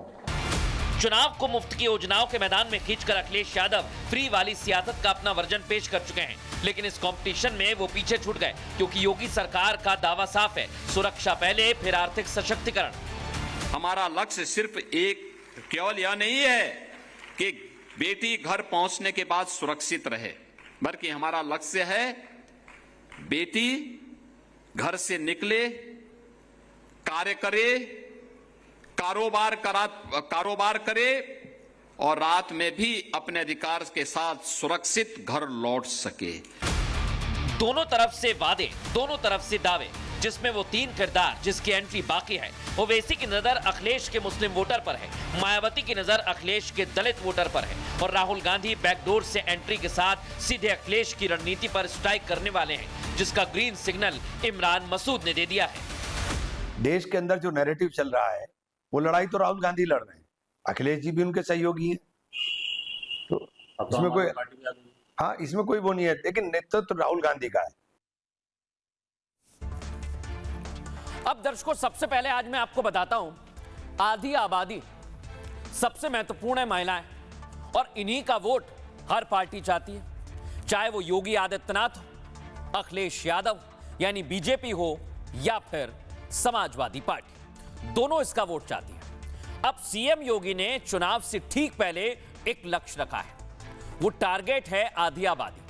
चुनाव को मुफ्त की योजनाओं के मैदान में खींचकर अखिलेश यादव फ्री वाली सियासत का अपना वर्जन पेश कर चुके हैं। लेकिन इस कंपटीशन में वो पीछे छूट गए, क्योंकि योगी सरकार का दावा साफ है, सुरक्षा पहले फिर आर्थिक सशक्तिकरण। हमारा लक्ष्य सिर्फ एक केवल यह नहीं है कि बेटी घर पहुंचने के बाद सुरक्षित रहे, बल्कि हमारा लक्ष्य है बेटी घर से निकले, कार्य करे कारोबार करे और रात में भी अपने अधिकार के साथ सुरक्षित घर लौट सके। दोनों तरफ से वादे, दोनों तरफ से दावे, जिसमें वो तीन किरदार जिसकी एंट्री बाकी है। ओवैसी की नजर अखिलेश के मुस्लिम वोटर पर है, मायावती की नजर अखिलेश के दलित वोटर पर है और राहुल गांधी बैकडोर से एंट्री के साथ सीधे अखिलेश की रणनीति पर स्ट्राइक करने वाले हैं, जिसका ग्रीन सिग्नल इमरान मसूद ने दे दिया है। देश के अंदर जो नैरेटिव चल रहा है वो लड़ाई तो राहुल गांधी लड़ रहे हैं, अखिलेश जी भी उनके सहयोगी हैं, तो इसमें कोई इसमें कोई वो नहीं है, लेकिन नेतृत्व राहुल गांधी का है। अब दर्शकों, सबसे पहले आज मैं आपको बताता हूं, आधी आबादी सबसे महत्वपूर्ण है महिलाएं, और इन्हीं का वोट हर पार्टी चाहती है, चाहे वो योगी आदित्यनाथ हो, अखिलेश यादव यानी बीजेपी हो या फिर समाजवादी पार्टी, दोनों इसका वोट चाहती है। अब सीएम योगी ने चुनाव से ठीक पहले एक लक्ष्य रखा है, वो टारगेट है आधी आबादी,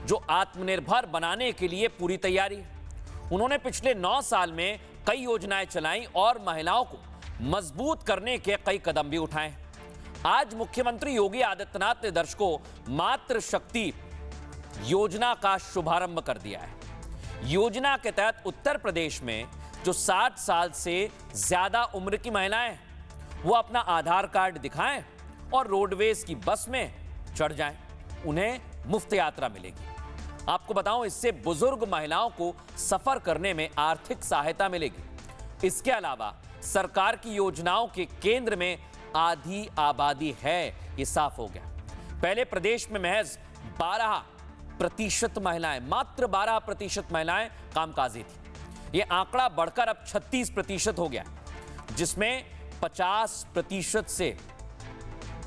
जो आत्मनिर्भर बनाने के लिए पूरी तैयारी है। उन्होंने पिछले 9 साल में कई योजनाएं चलाई और महिलाओं को मजबूत करने के कई कदम भी उठाए। आज मुख्यमंत्री योगी आदित्यनाथ ने दर्शकों मातृ शक्ति योजना का शुभारंभ कर दिया है। योजना के तहत उत्तर प्रदेश में जो 60 साल से ज्यादा उम्र की महिलाएं हैं, वो अपना आधार कार्ड दिखाएं और रोडवेज की बस में चढ़ जाएं, उन्हें मुफ्त यात्रा मिलेगी। आपको बताऊं, इससे बुजुर्ग महिलाओं को सफर करने में आर्थिक सहायता मिलेगी। इसके अलावा सरकार की योजनाओं के केंद्र में आधी आबादी है, ये साफ हो गया। पहले प्रदेश में महज 12% महिलाएं, मात्र 12% महिलाएं कामकाजी थी। यह आंकड़ा बढ़कर अब 36% हो गया, जिसमें 50% से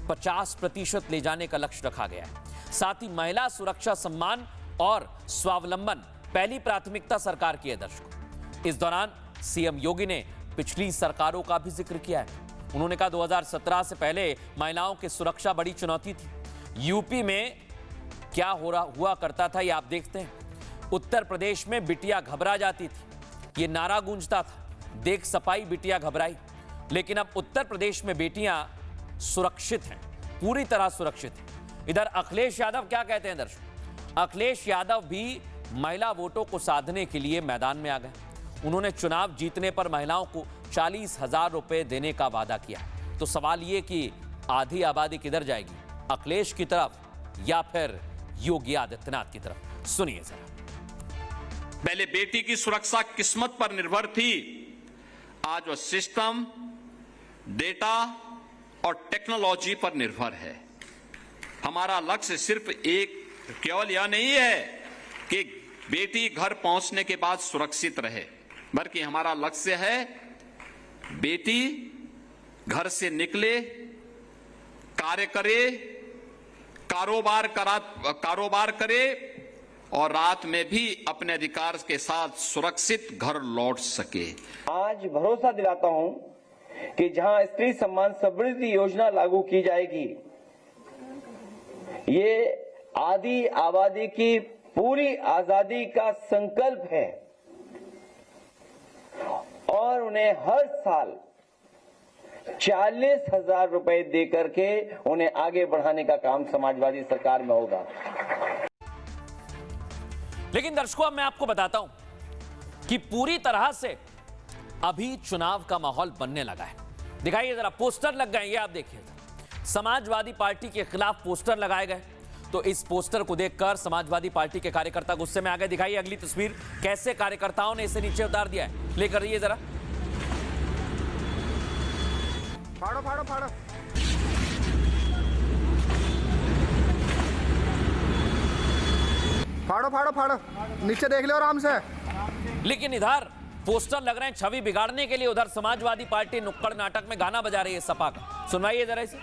50% ले जाने का लक्ष्य रखा गया है। साथ ही महिला सुरक्षा सम्मान और स्वावलंबन पहली प्राथमिकता सरकार की है। दर्शकों, इस दौरान सीएम योगी ने पिछली सरकारों का भी जिक्र किया है। उन्होंने कहा 2017 से पहले महिलाओं की सुरक्षा बड़ी चुनौती थी। यूपी में क्या हुआ करता था ये आप देखते हैं। उत्तर प्रदेश में बिटिया घबरा जाती थी, ये नारा गूंजता था, देख सपाई बिटिया घबराई। लेकिन अब उत्तर प्रदेश में बेटियां सुरक्षित हैं, पूरी तरह सुरक्षित हैं। इधर अखिलेश यादव क्या कहते हैं दर्शकों? अखिलेश यादव भी महिला वोटों को साधने के लिए मैदान में आ गए। उन्होंने चुनाव जीतने पर महिलाओं को 40,000 रुपए देने का वादा किया। तो सवाल ये कि आधी आबादी किधर जाएगी, अखिलेश की तरफ या फिर योगी आदित्यनाथ की तरफ? सुनिए जरा। पहले बेटी की सुरक्षा किस्मत पर निर्भर थी, आज वह सिस्टम, डेटा और टेक्नोलॉजी पर निर्भर है। हमारा लक्ष्य सिर्फ केवल यह नहीं है कि बेटी घर पहुंचने के बाद सुरक्षित रहे, बल्कि हमारा लक्ष्य है बेटी घर से निकले, कार्य करे, कारोबार करे और रात में भी अपने अधिकार के साथ सुरक्षित घर लौट सके। आज भरोसा दिलाता हूं कि जहां स्त्री सम्मान समृद्धि योजना लागू की जाएगी, ये आधी आबादी की पूरी आजादी का संकल्प है और उन्हें हर साल 40,000 रुपए देकर के उन्हें आगे बढ़ाने का काम समाजवादी सरकार में होगा। लेकिन दर्शकों, अब मैं आपको बताता हूं कि पूरी तरह से अभी चुनाव का माहौल बनने लगा है। दिखाइए जरा, पोस्टर लग गए, ये आप देखिए। समाजवादी पार्टी के खिलाफ पोस्टर लगाए गए, तो इस पोस्टर को देखकर समाजवादी पार्टी के कार्यकर्ता गुस्से में आ गए। दिखाइए अगली तस्वीर, कैसे कार्यकर्ताओं ने इसे नीचे उतार दिया है। प्ले करिए जरा। फाड़ो फाड़ो फाड़ो। फाड़ो फाड़ो फाड़ो, नीचे देख लो आराम से। लेकिन इधर पोस्टर लग रहे हैं छवि बिगाड़ने के लिए, उधर समाजवादी पार्टी नुक्कड़ नाटक में गाना बजा रही है सपा का। सुनवाइए जरा इसे।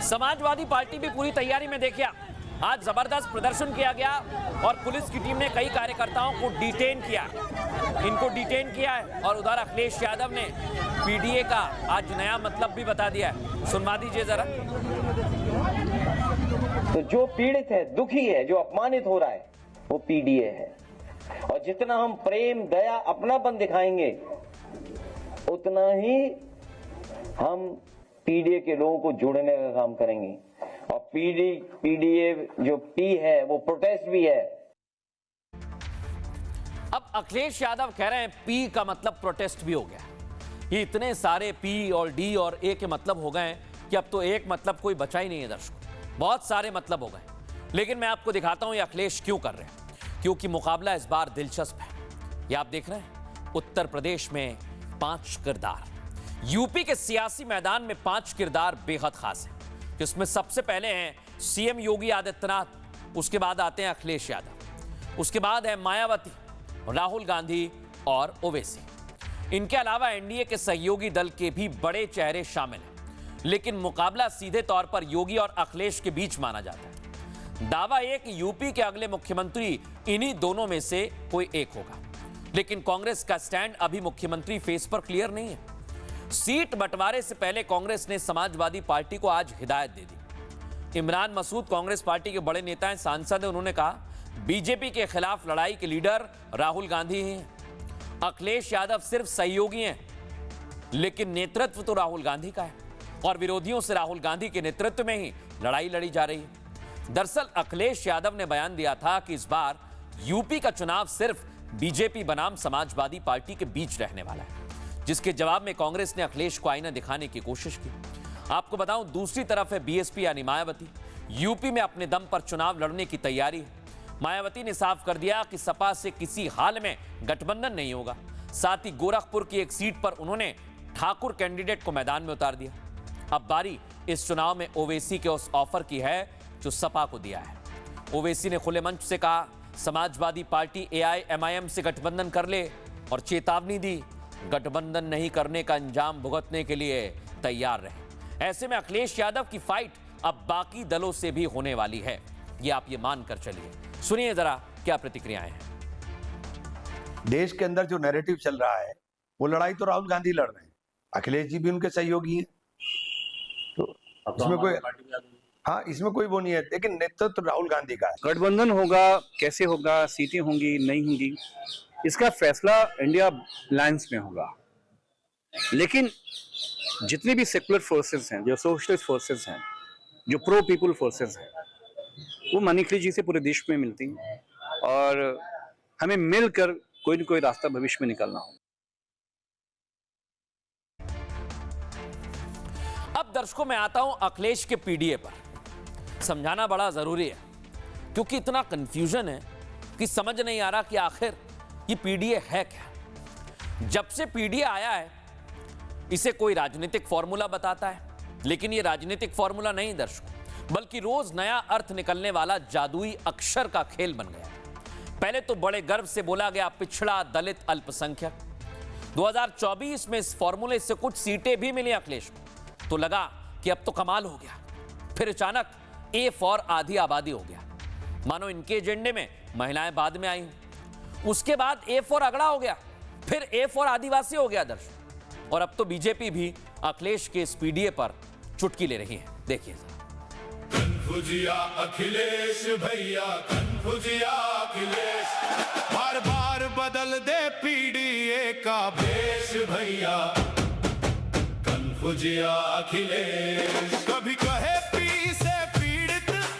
समाजवादी पार्टी भी पूरी तैयारी में, देखिए आज जबरदस्त प्रदर्शन किया गया और पुलिस की टीम ने कई कार्यकर्ताओं को डिटेन किया, इनको डिटेन किया है। और उधर अखिलेश यादव ने पीडीए का आज नया मतलब भी बता दिया है, सुनवा दीजिए जरा। तो जो पीड़ित है, दुखी है, जो अपमानित हो रहा है, वो पीडीए है। और जितना हम प्रेम, दया, अपनापन दिखाएंगे, उतना ही हम पीडीए के लोगों को जोड़ने का काम करेंगे। और पीडीए जो पी है वो प्रोटेस्ट भी है। अब अखिलेश यादव कह रहे हैं पी का मतलब प्रोटेस्ट भी हो गया। ये इतने सारे पी और डी और ए के मतलब हो गए हैं कि अब तो एक मतलब कोई बचा ही नहीं है दर्शकों, बहुत सारे मतलब हो गए। लेकिन मैं आपको दिखाता हूं ये अखिलेश क्यों कर रहे हैं, क्योंकि मुकाबला इस बार दिलचस्प है। ये आप देख रहे हैं उत्तर प्रदेश में 5 किरदार, यूपी के सियासी मैदान में 5 किरदार बेहद खास हैं, जिसमें सबसे पहले हैं सीएम योगी आदित्यनाथ, उसके बाद आते हैं अखिलेश यादव, उसके बाद है मायावती, राहुल गांधी और ओवैसी। इनके अलावा एनडीए के सहयोगी दल के भी बड़े चेहरे शामिल हैं, लेकिन मुकाबला सीधे तौर पर योगी और अखिलेश के बीच माना जाता है। दावा यह कि यूपी के अगले मुख्यमंत्री इन्हीं दोनों में से कोई एक होगा, लेकिन कांग्रेस का स्टैंड अभी मुख्यमंत्री फेस पर क्लियर नहीं है। सीट बंटवारे से पहले कांग्रेस ने समाजवादी पार्टी को आज हिदायत दे दी। इमरान मसूद कांग्रेस पार्टी के बड़े नेता हैं, सांसद हैं, उन्होंने कहा बीजेपी के खिलाफ लड़ाई के लीडर राहुल गांधी ही हैं। अखिलेश यादव सिर्फ सहयोगी हैं, लेकिन नेतृत्व तो राहुल गांधी का है और विरोधियों से राहुल गांधी के नेतृत्व में ही लड़ाई लड़ी जा रही है। दरअसल अखिलेश यादव ने बयान दिया था कि इस बार यूपी का चुनाव सिर्फ बीजेपी बनाम समाजवादी पार्टी के बीच रहने वाला है, जिसके जवाब में कांग्रेस ने अखिलेश को आईना दिखाने की कोशिश की। आपको बताऊं, दूसरी तरफ है बीएसपी यानी मायावती, यूपी में अपने दम पर चुनाव लड़ने की तैयारी है। मायावती ने साफ कर दिया कि सपा से किसी हाल में गठबंधन नहीं होगा। साथ ही गोरखपुर की एक सीट पर उन्होंने ठाकुर कैंडिडेट को मैदान में उतार दिया। अब बारी इस चुनाव में ओवैसी के उस ऑफर की है जो सपा को दिया है। ओवैसी ने खुले मंच से कहा समाजवादी पार्टी एआईएमआईएम से गठबंधन कर ले और चेतावनी दी गठबंधन नहीं करने का अंजाम भुगतने के लिए तैयार रहे। ऐसे में अखिलेश यादव की फाइट अब बाकी दलों से भी होने वाली है, ये आप ये मानकर चलिए। सुनिए जरा क्या प्रतिक्रियाएं हैं। देश के अंदर जो नैरेटिव चल रहा है वो लड़ाई तो राहुल गांधी लड़ रहे हैं, अखिलेश जी भी उनके सहयोगी हैं, तो इसमें कोई, हाँ इसमें कोई वो नहीं है, लेकिन नेतृत्व तो राहुल गांधी का है। गठबंधन होगा, कैसे होगा, सीटें होंगी नहीं होंगी, इसका फैसला इंडिया अलायंस में होगा। लेकिन जितने भी सेकुलर फोर्सेस हैं, जो सोशलिस्ट फोर्सेस हैं, जो प्रो पीपल फोर्सेस हैं, वो अखिलेश जी से पूरे देश में मिलती हैं और हमें मिलकर कोई न कोई रास्ता भविष्य में निकालना होगा। अब दर्शकों में आता हूं अखिलेश के पीडीए पर। समझाना बड़ा जरूरी है क्योंकि इतना कंफ्यूजन है कि समझ नहीं आ रहा कि आखिर ये पीडीए है क्या। जब से पीडीए आया है इसे कोई राजनीतिक फॉर्मूला बताता है, लेकिन ये राजनीतिक फॉर्मूला नहीं दर्शकों, बल्कि रोज नया अर्थ निकलने वाला जादुई अक्षर का खेल बन गया। पहले तो बड़े गर्व से बोला गया पिछड़ा, दलित, अल्पसंख्यक। 2024 में इस फॉर्मूले से कुछ सीटें भी मिली अखिलेश को, तो लगा कि अब तो कमाल हो गया। फिर अचानक ए फॉर आधी आबादी हो गया, मानो इनके एजेंडे में महिलाएं बाद में आई। उसके बाद ए फॉर अगड़ा हो गया, फिर ए फॉर आदिवासी हो गया दर्शक, और अब तो बीजेपी भी अखिलेश के इस पीडीए पर चुटकी ले रही है। देखिए कन्फ्यूजिया अखिलेश भैया, कन्फ्यूजिया अखिलेश, बार बार बदल दे पीडीए का भेष भैया, कन्फ्यूजिया अखिलेश। कभी कहे पी से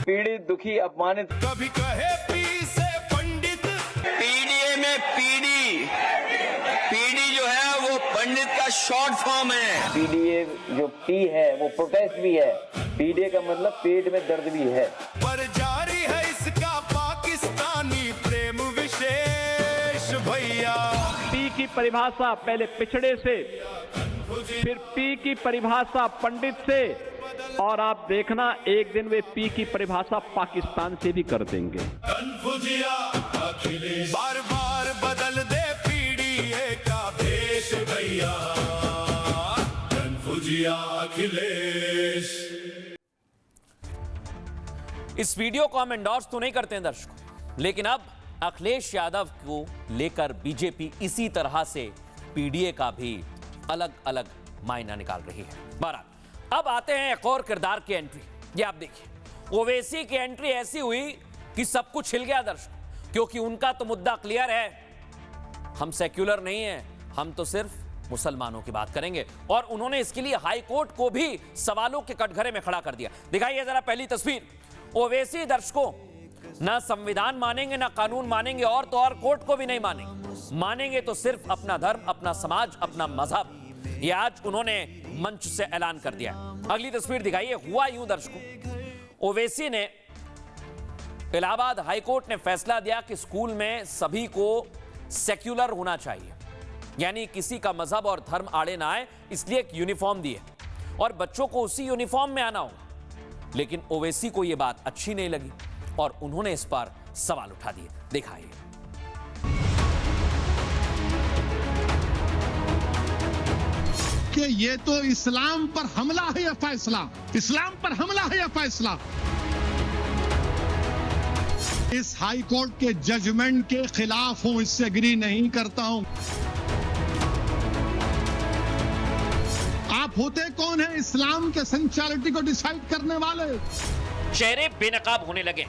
पीड़ित, दुखी, अपमानित, कभी कहे पी से पंडित। पीडीए में पीडी जो है वो पंडित का शॉर्ट फॉर्म है। पीडीए जो पी है वो प्रोटेस्ट भी है, पीडीए का मतलब पेट में दर्द भी है। पर जारी है इसका पाकिस्तानी प्रेम विशेष भैया। पी की परिभाषा पहले पिछड़े से, फिर पी की परिभाषा पंडित से, और आप देखना एक दिन वे पी की परिभाषा पाकिस्तान से भी कर देंगे। कन्फ्यूजिया अखिलेश, बार बार बदल दे पीडीए का भेष भैया, कन्फ्यूजिया अखिलेश। इस वीडियो को हम एंडोर्स तो नहीं करते हैं दर्शकों, लेकिन अब अखिलेश यादव को लेकर बीजेपी इसी तरह से पीडीए का भी अलग अलग मायना निकाल रही है। बहरहाल अब आते हैं एक और किरदार की एंट्री। ये आप देखिए, ओवैसी की एंट्री ऐसी हुई कि सब कुछ हिल गया दर्शकों, क्योंकि उनका तो मुद्दा क्लियर है, हम सेक्युलर नहीं है, हम तो सिर्फ मुसलमानों की बात करेंगे। और उन्होंने इसके लिए हाई कोर्ट को भी सवालों के कटघरे में खड़ा कर दिया। दिखाइए जरा पहली तस्वीर। ओवैसी दर्शकों ना संविधान मानेंगे ना कानून मानेंगे, और तो और कोर्ट को भी नहीं मानेंगे, मानेंगे तो सिर्फ अपना धर्म, अपना समाज, अपना मजहब। ये आज उन्होंने मंच से ऐलान कर दिया। अगली तस्वीर दिखाइए। हुआ यूं दर्शकों, ओवैसी ने इलाहाबाद हाईकोर्ट ने फैसला दिया कि स्कूल में सभी को सेक्युलर होना चाहिए, यानी किसी का मजहब और धर्म आड़े ना आए, इसलिए एक यूनिफॉर्म दी है और बच्चों को उसी यूनिफॉर्म में आना होगा। लेकिन ओवैसी को यह बात अच्छी नहीं लगी और उन्होंने इस पर सवाल उठा दिए। दिखाइए। कि ये तो इस्लाम पर हमला है यह फैसला, इस्लाम पर हमला है यह फैसला। इस हाई कोर्ट के जजमेंट के खिलाफ हूं, इससे एग्री नहीं करता हूं। आप होते कौन है इस्लाम के सेंचुरिटी को डिसाइड करने वाले? चेहरे बेनकाब होने लगे,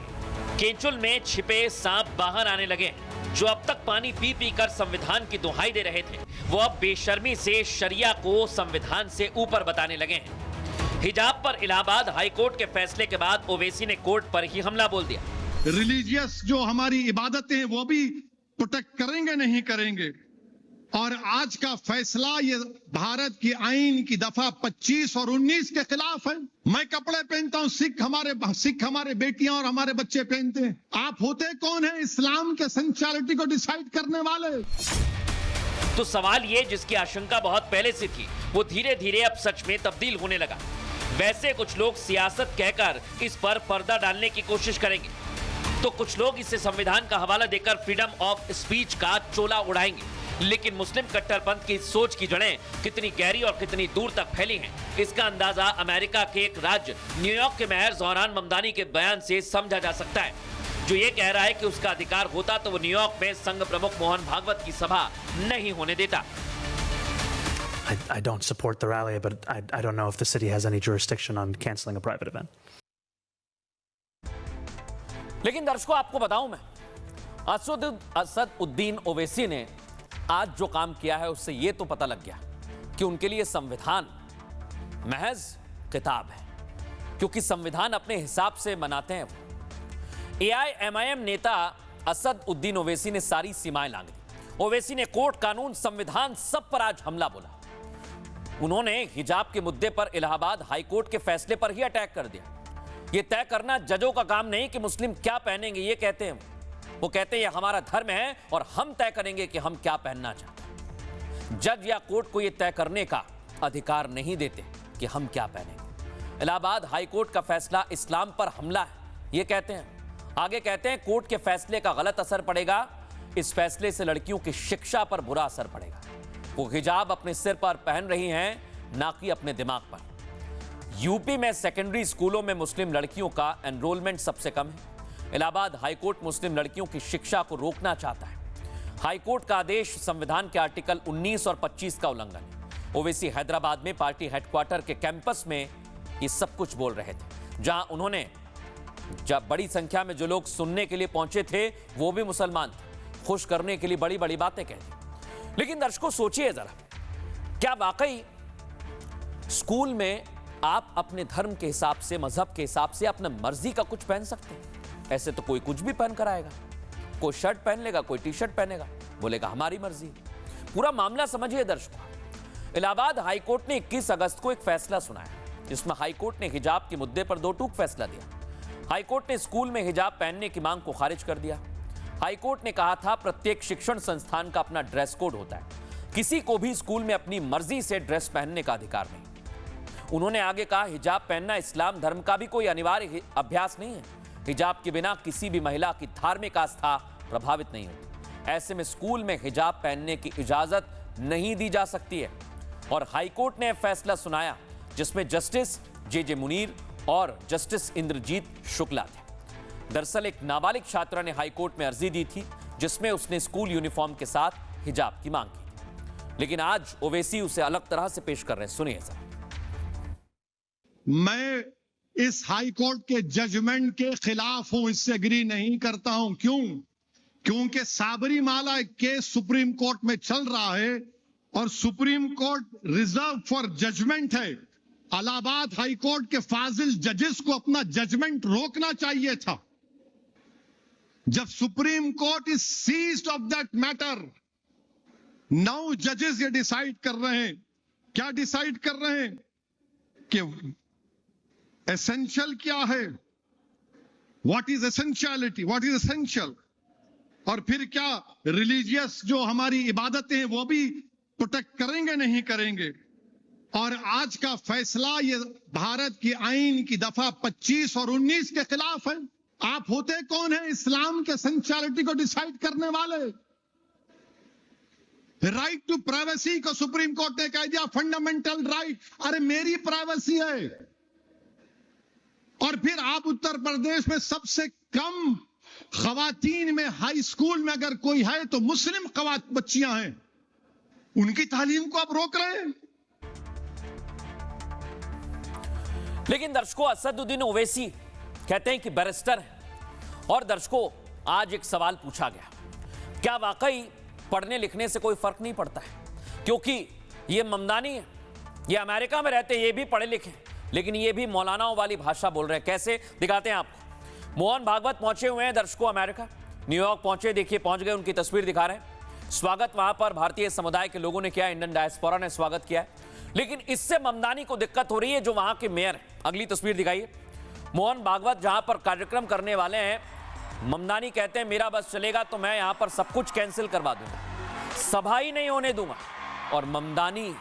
केंचुल में छिपे सांप बाहर आने लगे। जो अब तक पानी पी पी कर संविधान की दुहाई दे रहे थे, वो अब बेशर्मी से शरिया को संविधान से ऊपर बताने लगे हैं। हिजाब पर इलाहाबाद हाईकोर्ट के फैसले के बाद ओवैसी ने कोर्ट पर ही हमला बोल दिया। रिलीजियस जो हमारी इबादतें हैं वो भी प्रोटेक्ट करेंगे नहीं करेंगे। और आज का फैसला ये भारत की आईन की दफा 25 और 19 के खिलाफ है। मैं कपड़े पहनता हूं, सिख हमारे बेटियां और हमारे बच्चे पहनते हैं। आप होते कौन है इस्लाम के सेंचुरिटी को डिसाइड करने वाले? तो सवाल ये, जिसकी आशंका बहुत पहले से थी, वो धीरे धीरे अब सच में तब्दील होने लगा। वैसे कुछ लोग सियासत कहकर इस पर पर्दा डालने की कोशिश करेंगे, तो कुछ लोग इसे संविधान का हवाला देकर फ्रीडम ऑफ स्पीच का चोला उड़ाएंगे। लेकिन मुस्लिम कट्टरपंथ की सोच की जड़ें कितनी गहरी और कितनी दूर तक फैली हैं, इसका अंदाजा अमेरिका के एक राज्य न्यूयॉर्क के मेयर ज़ोहरान ममदानी के बयान से समझा जा सकता है, जो ये कह रहा है कि उसका अधिकार होता तो वो न्यूयॉर्क में संघ प्रमुख मोहन भागवत की सभा नहीं होने देता। I don't support the rally, but I don't know if the city has any jurisdiction on canceling a private event. लेकिन दर्शकों, आपको बताऊं मैं, असदुद्दीन ओवैसी ने आज जो काम किया है उससे यह तो पता लग गया कि उनके लिए संविधान महज किताब है, क्योंकि संविधान अपने हिसाब से बनाते हैं। AIMIM नेता असदुद्दीन ओवैसी ने सारी सीमाएं लांघ दी। ओवैसी ने कोर्ट, कानून, संविधान सब पर आज हमला बोला। उन्होंने हिजाब के मुद्दे पर इलाहाबाद हाईकोर्ट के फैसले पर ही अटैक कर दिया। यह तय करना जजों का काम नहीं कि मुस्लिम क्या पहनेंगे, ये कहते हैं वो कहते हैं ये हमारा धर्म है और हम तय करेंगे कि हम क्या पहनना चाहते हैं। जज या कोर्ट को यह तय करने का अधिकार नहीं देते कि हम क्या पहनेंगे। इलाहाबाद हाईकोर्ट का फैसला इस्लाम पर हमला है, ये कहते हैं। आगे कहते हैं कोर्ट के फैसले का गलत असर पड़ेगा, इस फैसले से लड़कियों की शिक्षा पर बुरा असर पड़ेगा। वो हिजाब अपने सिर पर पहन रही हैं, ना कि अपने दिमाग पर। यूपी में सेकेंडरी स्कूलों में मुस्लिम लड़कियों का एनरोलमेंट सबसे कम है। इलाहाबाद हाईकोर्ट मुस्लिम लड़कियों की शिक्षा को रोकना चाहता है। हाईकोर्ट का आदेश संविधान के आर्टिकल 19 और 25 का उल्लंघन है। ओवैसी हैदराबाद में पार्टी हेडक्वार्टर के कैंपस में ये सब कुछ बोल रहे थे, जहां उन्होंने जब बड़ी संख्या में जो लोग सुनने के लिए पहुंचे थे वो भी मुसलमान थे। खुश करने के लिए बड़ी बड़ी बातें कह दी। लेकिन दर्शकों, सोचिए जरा, क्या वाकई स्कूल में आप अपने धर्म के हिसाब से, मजहब के हिसाब से अपना मर्जी का कुछ पहन सकते हैं? ऐसे तो कोई कुछ भी पहन कर आएगा, कोई शर्ट पहन लेगा, कोई टी शर्ट पहनेगा, बोलेगा हमारी मर्जी। पूरा मामला समझिए दर्शकों। इलाहाबाद हाईकोर्ट ने 21 अगस्त को एक फैसला सुनाया, जिसमें हाईकोर्ट ने हिजाब के मुद्दे पर दो टूक फैसला दिया। हाईकोर्ट ने स्कूल में हिजाब पहनने की मांग को खारिज कर दिया। हाईकोर्ट ने कहा था प्रत्येक शिक्षण संस्थान का अपना ड्रेस कोड होता है, किसी को भी स्कूल में अपनी मर्जी से ड्रेस पहनने का अधिकार नहीं। उन्होंने आगे कहा हिजाब पहनना इस्लाम धर्म का भी कोई अनिवार्य अभ्यास नहीं है। हिजाब के बिना किसी भी महिला की धार्मिक आस्था प्रभावित नहीं होती। ऐसे में स्कूल में हिजाब पहनने की इजाजत नहीं दी जा सकती है। और हाईकोर्ट ने फैसला सुनाया जिसमें जस्टिस जे मुनीर और जस्टिस इंद्रजीत शुक्ला थे। दरअसल एक नाबालिग छात्रा ने हाईकोर्ट में अर्जी दी थी जिसमें उसने स्कूल यूनिफॉर्म के साथ हिजाब की मांग की थी, लेकिन आज ओवैसी उसे अलग तरह से पेश कर रहे हैं। सुनिए सर। मैं इस हाई कोर्ट के जजमेंट के खिलाफ हूं, इससे एग्री नहीं करता हूं। क्यों? क्योंकि साबरीमाला केस सुप्रीम कोर्ट में चल रहा है और supreme court reserve for judgement है। इलाहाबाद हाई कोर्ट के फाजिल जजेस को अपना जजमेंट रोकना चाहिए था। जब supreme court is seized of that matter, 9 जजेस ये डिसाइड कर रहे हैं। क्या डिसाइड कर रहे हैं? कि एसेंशियल क्या है, what is essentiality, what is essential, और फिर क्या रिलीजियस जो हमारी इबादतें हैं वो भी प्रोटेक्ट करेंगे नहीं करेंगे। और आज का फैसला ये भारत की आईन की दफा 25 और 19 के खिलाफ है। आप होते कौन है इस्लाम के एसेंशियलिटी को डिसाइड करने वाले? राइट टू प्राइवेसी को सुप्रीम कोर्ट ने कह दिया फंडामेंटल राइट। अरे मेरी प्राइवेसी है। और फिर आप उत्तर प्रदेश में सबसे कम खवातीन में हाई स्कूल में अगर कोई है तो मुस्लिम बच्चियां हैं, उनकी तालीम को आप रोक रहे हैं। लेकिन दर्शकों, असदुद्दीन ओवैसी कहते हैं कि बैरिस्टर हैं, और दर्शकों आज एक सवाल पूछा गया, क्या वाकई पढ़ने लिखने से कोई फर्क नहीं पड़ता है? क्योंकि ये ममदानी है, ये अमेरिका में रहते, ये भी पढ़े लिखे, लेकिन ये भी मौलानाओं वाली भाषा बोल रहे हैं। कैसे दिखाते हैं आपको। मोहन भागवत पहुंचे हुए हैं दर्शकों अमेरिका, न्यूयॉर्क पहुंचे, देखिए पहुंच गए, उनकी तस्वीर दिखा रहे हैं। स्वागत वहां पर भारतीय समुदाय के लोगों ने किया, इंडियन डायस्पोरा ने स्वागत किया है। लेकिन इससे ममदानी को दिक्कत हो रही है जो वहां के मेयर हैं। अगली तस्वीर दिखाइए। मोहन भागवत जहां पर कार्यक्रम करने वाले हैं, ममदानी कहते हैं मेरा बस चलेगा तो मैं यहां पर सब कुछ कैंसिल करवा दूंगा, सभा ही नहीं होने दूंगा। और ममदानी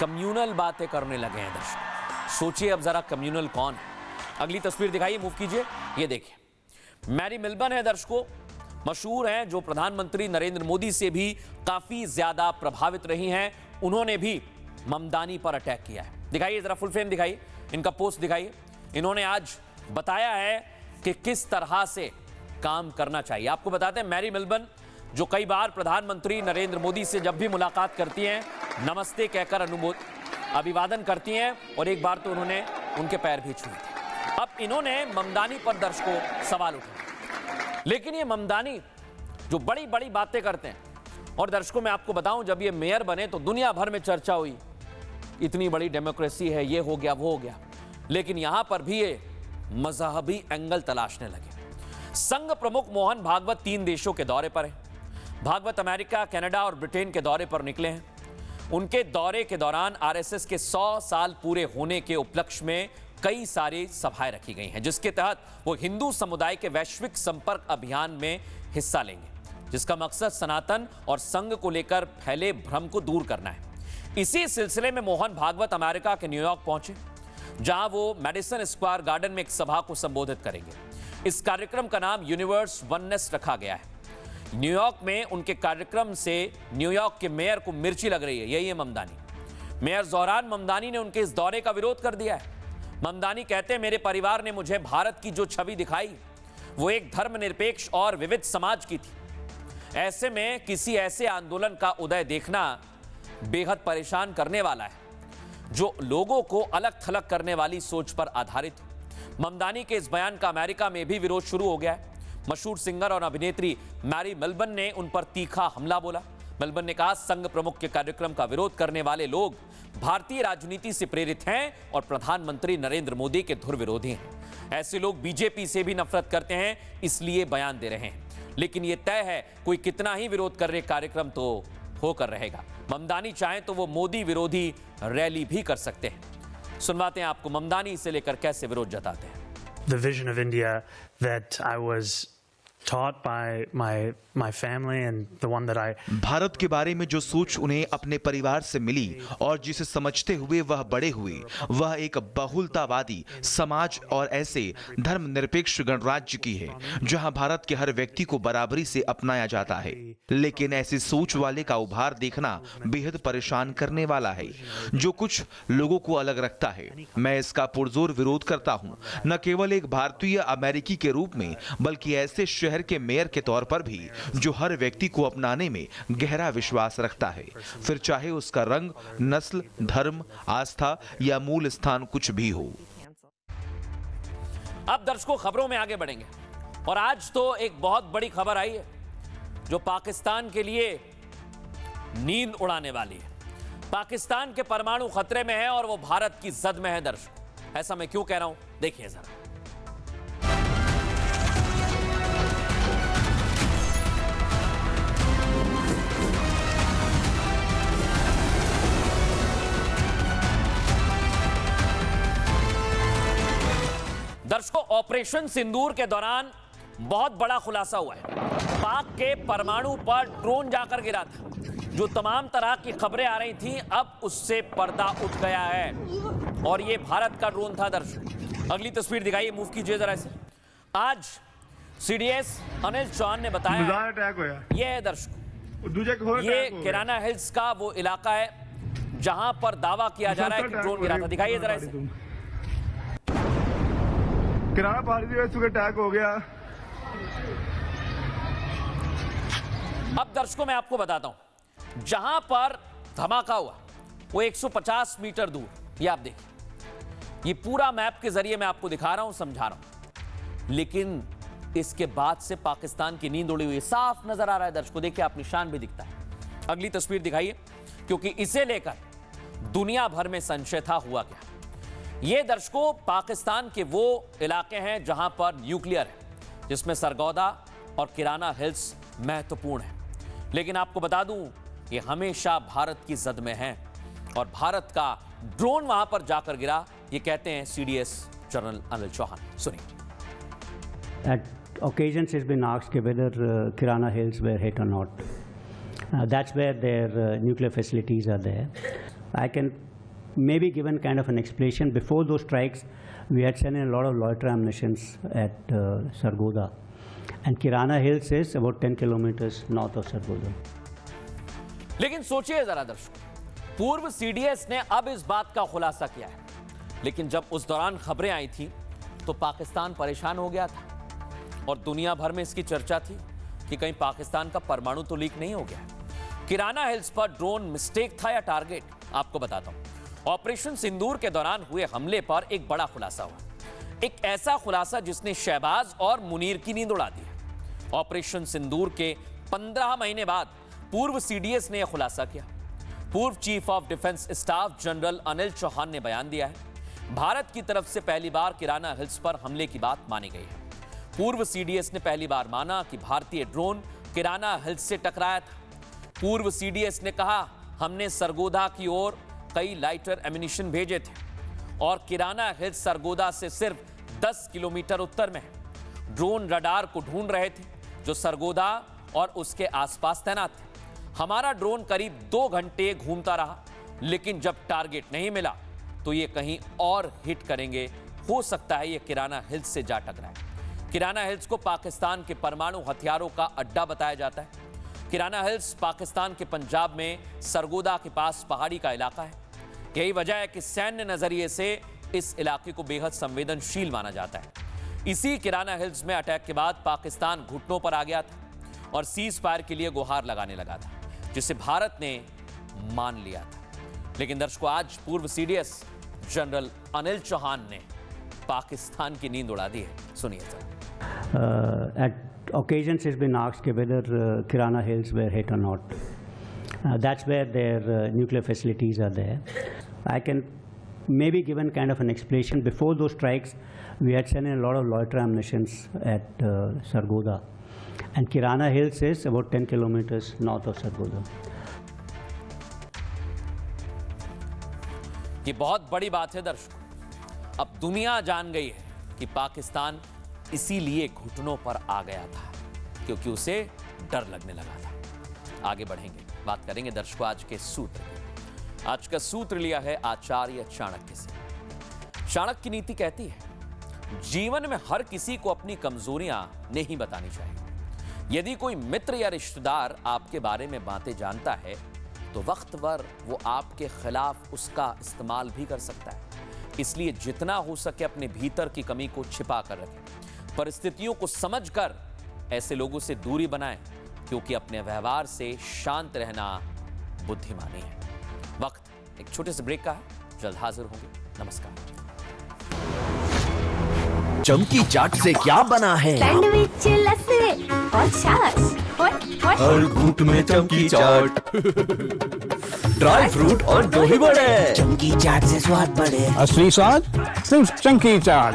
कम्युनल बातें करने लगे हैं दर्शकों। सोचिए अब जरा कम्युनल कौन है। अगली तस्वीर दिखाइए, मूव कीजिए, ये देखिए। मैरी मिल्बन है दर्शकों, मशहूर हैं, जो प्रधानमंत्री नरेंद्र मोदी से भी काफी ज्यादा प्रभावित रही हैं। उन्होंने भी ममदानी पर अटैक किया है। दिखाइए जरा, फुल फ्रेम दिखाइए, इनका पोस्ट दिखाइए। इन्होंने आज बताया है कि किस तरह से काम करना चाहिए। आपको बताते हैं, मैरी मिल्बन जो कई बार प्रधानमंत्री नरेंद्र मोदी से जब भी मुलाकात करती हैं, नमस्ते कहकर अभिवादन करती हैं, और एक बार तो उन्होंने उनके पैर भी छुए थे। अब इन्होंने ममदानी पर दर्शकों सवाल उठाए। लेकिन ये ममदानी जो बड़ी बड़ी बातें करते हैं, और दर्शकों मैं आपको बताऊं, जब ये मेयर बने तो दुनिया भर में चर्चा हुई, इतनी बड़ी डेमोक्रेसी है, ये हो गया वो हो गया। लेकिन यहां पर भी ये मजहबी एंगल तलाशने लगे। संघ प्रमुख मोहन भागवत 3 देशों के दौरे पर है। भागवत अमेरिका, कनाडा और ब्रिटेन के दौरे पर निकले हैं। उनके दौरे के दौरान आरएसएस के 100 साल पूरे होने के उपलक्ष्य में कई सारी सभाएं रखी गई हैं, जिसके तहत वो हिंदू समुदाय के वैश्विक संपर्क अभियान में हिस्सा लेंगे, जिसका मकसद सनातन और संघ को लेकर फैले भ्रम को दूर करना है। इसी सिलसिले में मोहन भागवत अमेरिका के न्यूयॉर्क पहुंचे, जहां वो मैडिसन स्क्वायर गार्डन में एक सभा को संबोधित करेंगे। इस कार्यक्रम का नाम यूनिवर्स वननेस रखा गया है। न्यूयॉर्क में उनके कार्यक्रम से न्यूयॉर्क के मेयर को मिर्ची लग रही है, यही है ममदानी। मेयर जोहरान ममदानी ने उनके इस दौरे का विरोध कर दिया है। ममदानी कहते हैं, मेरे परिवार ने मुझे भारत की जो छवि दिखाई वो एक धर्मनिरपेक्ष और विविध समाज की थी। ऐसे में किसी ऐसे आंदोलन का उदय देखना बेहद परेशान करने वाला है, जो लोगों को अलग थलग करने वाली सोच पर आधारित हो। ममदानी के इस बयान का अमेरिका में भी विरोध शुरू हो गया है। मशहूर सिंगर और अभिनेत्री मैरी मिल्बन ने उन पर तीखा हमला बोला। मिल्बन ने कहा, संघ प्रमुख के कार्यक्रम का विरोध करने वाले लोग भारतीय राजनीति से प्रेरित हैं और प्रधानमंत्री नरेंद्र मोदी के धुर विरोधी हैं। ऐसे लोग बीजेपी से भी नफरत करते हैं, इसलिए बयान दे रहे हैं। लेकिन यह तय है, कोई कितना ही विरोध कर रहे कार्यक्रम तो होकर रहेगा। ममदानी चाहें तो वो मोदी विरोधी रैली भी कर सकते हैं। सुनवाते हैं आपको ममदानी इसे लेकर कैसे विरोध जताते हैं। The vision of India that I was taught by my family and the one that I Bharat के बारे में जो सोच उन्हें अपने परिवार से मिली और जिसे समझते हुए वह बड़े हुए, वह एक बहुलतावादी समाज और ऐसे धर्मनिरपेक्ष गणराज्य की है जहां भारत के हर व्यक्ति को बराबरी से अपनाया जाता है। लेकिन ऐसी सोच वाले का उभार देखना बेहद परेशान करने वाला है, जो कुछ लोगों को अलग रखता है। मैं इसका पुरजोर विरोध करता हूं, न केवल एक भारतीय अमेरिकी के रूप में, बल्कि ऐसे शहर के मेयर के तौर पर भी जो हर व्यक्ति को अपनाने में गहरा विश्वास रखता है, फिर चाहे उसका रंग, नस्ल, धर्म, आस्था या मूल स्थान कुछ भी हो। अब दर्शकों खबरों में आगे बढ़ेंगे और आज तो एक बहुत बड़ी खबर आई है जो पाकिस्तान के लिए नींद उड़ाने वाली है। पाकिस्तान के परमाणु खतरे में है और वो भारत की जद में है। दर्शकों, ऐसा मैं क्यों कह रहा हूं, देखिए जरा। दर्शकों, ऑपरेशन सिंदूर के दौरान बहुत बड़ा खुलासा हुआ है। पाक के परमाणु पर ड्रोन जाकर गिरा था। जो तमाम तरह की खबरें आ रही थीं, अब उससे पर्दा उठ गया है और ये भारत का ड्रोन था। दर्शकों, अगली तस्वीर दिखाइए, मूव कीजिए जरा इसे। आज सीडीएस अनिल चौहान ने बताया, ये है दर्शकों, ये किराना हिल्स का वो इलाका है जहां पर दावा किया जा रहा है कि ड्रोन गिरा था। दिखाइए जरा इसे। किराना भारतीय अटैक हो गया। अब दर्शकों मैं आपको बताता हूं, जहां पर धमाका हुआ वो 150 मीटर दूर, ये आप देखिए, ये पूरा मैप के जरिए मैं आपको दिखा रहा हूं, समझा रहा हूं। लेकिन इसके बाद से पाकिस्तान की नींद उड़ी हुई साफ नजर आ रहा है। दर्शकों देखिए, आप निशान भी दिखता है। अगली तस्वीर दिखाइए, क्योंकि इसे लेकर दुनिया भर में संशय था, हुआ क्या। ये दर्शकों पाकिस्तान के वो इलाके हैं जहां पर न्यूक्लियर है, जिसमें सरगोदा और किराना हिल्स महत्वपूर्ण है। लेकिन आपको बता दूं, ये हमेशा भारत की जद में है और भारत का ड्रोन वहां पर जाकर गिरा, ये कहते हैं सीडीएस जनरल अनिल चौहान। सुनिए। At occasions it's been asked whether Kirana Hills were hit or not. That's where their nuclear facilities are there. I can maybe given kind of an explanation. Before those strikes, we had sent in a lot of loiter ammunitions at Sargodha, and Kirana Hills is about 10 kilometers north of Sargodha. लेकिन सोचिए जरा दर्शकों, पूर्व CDS ने अब इस बात का खुलासा किया है, लेकिन जब उस दौरान खबरें आई थी तो पाकिस्तान परेशान हो गया था और दुनिया भर में इसकी चर्चा थी कि कहीं पाकिस्तान का परमाणु तो लीक नहीं हो गया। किराना हिल्स पर ड्रोन मिस्टेक था या टारगेट, आपको बताता हूं। ऑपरेशन सिंदूर के दौरान हुए हमले पर एक बड़ा खुलासा हुआ, एक ऐसा खुलासा जिसने शहबाज और मुनीर की नींद उड़ा दी है। ऑपरेशन सिंदूर के 15 महीने बाद पूर्व सीडीएस ने यह खुलासा किया। पूर्व chief of defence staff general Anil Chauhan ने बयान दिया है, भारत की तरफ से पहली बार किराना हिल्स पर हमले की बात मानी गई है। पूर्व सीडीएस ने पहली बार माना कि भारतीय ड्रोन किराना हिल्स से टकराया था। पूर्व सीडीएस ने कहा, हमने सरगोदा की ओर कई लाइटर एम्यूनिशन भेजे थे और किराना हिल्स सरगोदा से सिर्फ 10 किलोमीटर उत्तर में है। ड्रोन रडार को ढूंढ रहे थे जो सरगोदा और उसके आसपास तैनात थे। हमारा ड्रोन करीब 2 घंटे घूमता रहा, लेकिन जब टारगेट नहीं मिला तो ये कहीं और हिट करेंगे। हो सकता है ये किराना हिल्स से जा टकराए। किराना हिल्स को पाकिस्तान के परमाणु हथियारों का अड्डा बताया जाता है। किराना हिल्स पाकिस्तान के पंजाब में सरगोदा के पास पहाड़ी का इलाका है। यही वजह है कि सैन्य नजरिए से इस इलाके को बेहद संवेदनशील माना जाता है। इसी किराना हिल्स में अटैक के बाद पाकिस्तान घुटनों पर आ गया था और सीज फायर के लिए गुहार लगाने लगा था, जिसे भारत ने मान लिया था। लेकिन दर्शकों, आज पूर्व सीडीएस जनरल अनिल चौहान ने पाकिस्तान की नींद उड़ा दी है। सुनिए sir. At occasions it's been asked whether Kirana Hills were hit or not. That's where their nuclear facilities are there. I can maybe given kind of an explanation. Before those strikes, we had sent in a lot of loiter ammunitions at Sargodha, and Kirana Hills is about 10 kilometers north of Sargodha. ये बहुत बड़ी बात है दर्शकों। अब दुनिया जान गई है कि पाकिस्तान इसीलिए घुटनों पर आ गया था। क्योंकि उसे डर लगने लगा था। आगे बढ़ेंगे, बात करेंगे दर्शकों आज के सूत्र की। आज का सूत्र लिया है आचार्य चाणक्य से। चाणक्य की नीति कहती है, जीवन में हर किसी को अपनी कमजोरियां नहीं बतानी चाहिए। यदि कोई मित्र या रिश्तेदार आपके बारे में बातें जानता है तो वक्त पर वो आपके खिलाफ उसका इस्तेमाल भी कर सकता है। इसलिए जितना हो सके अपने भीतर की कमी को छिपा कर रखें। परिस्थितियों को समझकर ऐसे लोगों से दूरी बनाएं, क्योंकि अपने व्यवहार से शांत रहना बुद्धिमानी है। वक्त एक छोटे से ब्रेक का है, जल्द हाजिर होंगे। नमस्कार। चमकी चाट से क्या बना है? सैंडविच, लस्सी और छाछ हर घूंट में चमकी चाट। ड्राई फ्रूट और दही बड़े, चमकी चाट से स्वाद बढ़े। असली स्वाद सिर्फ चमकी चाट।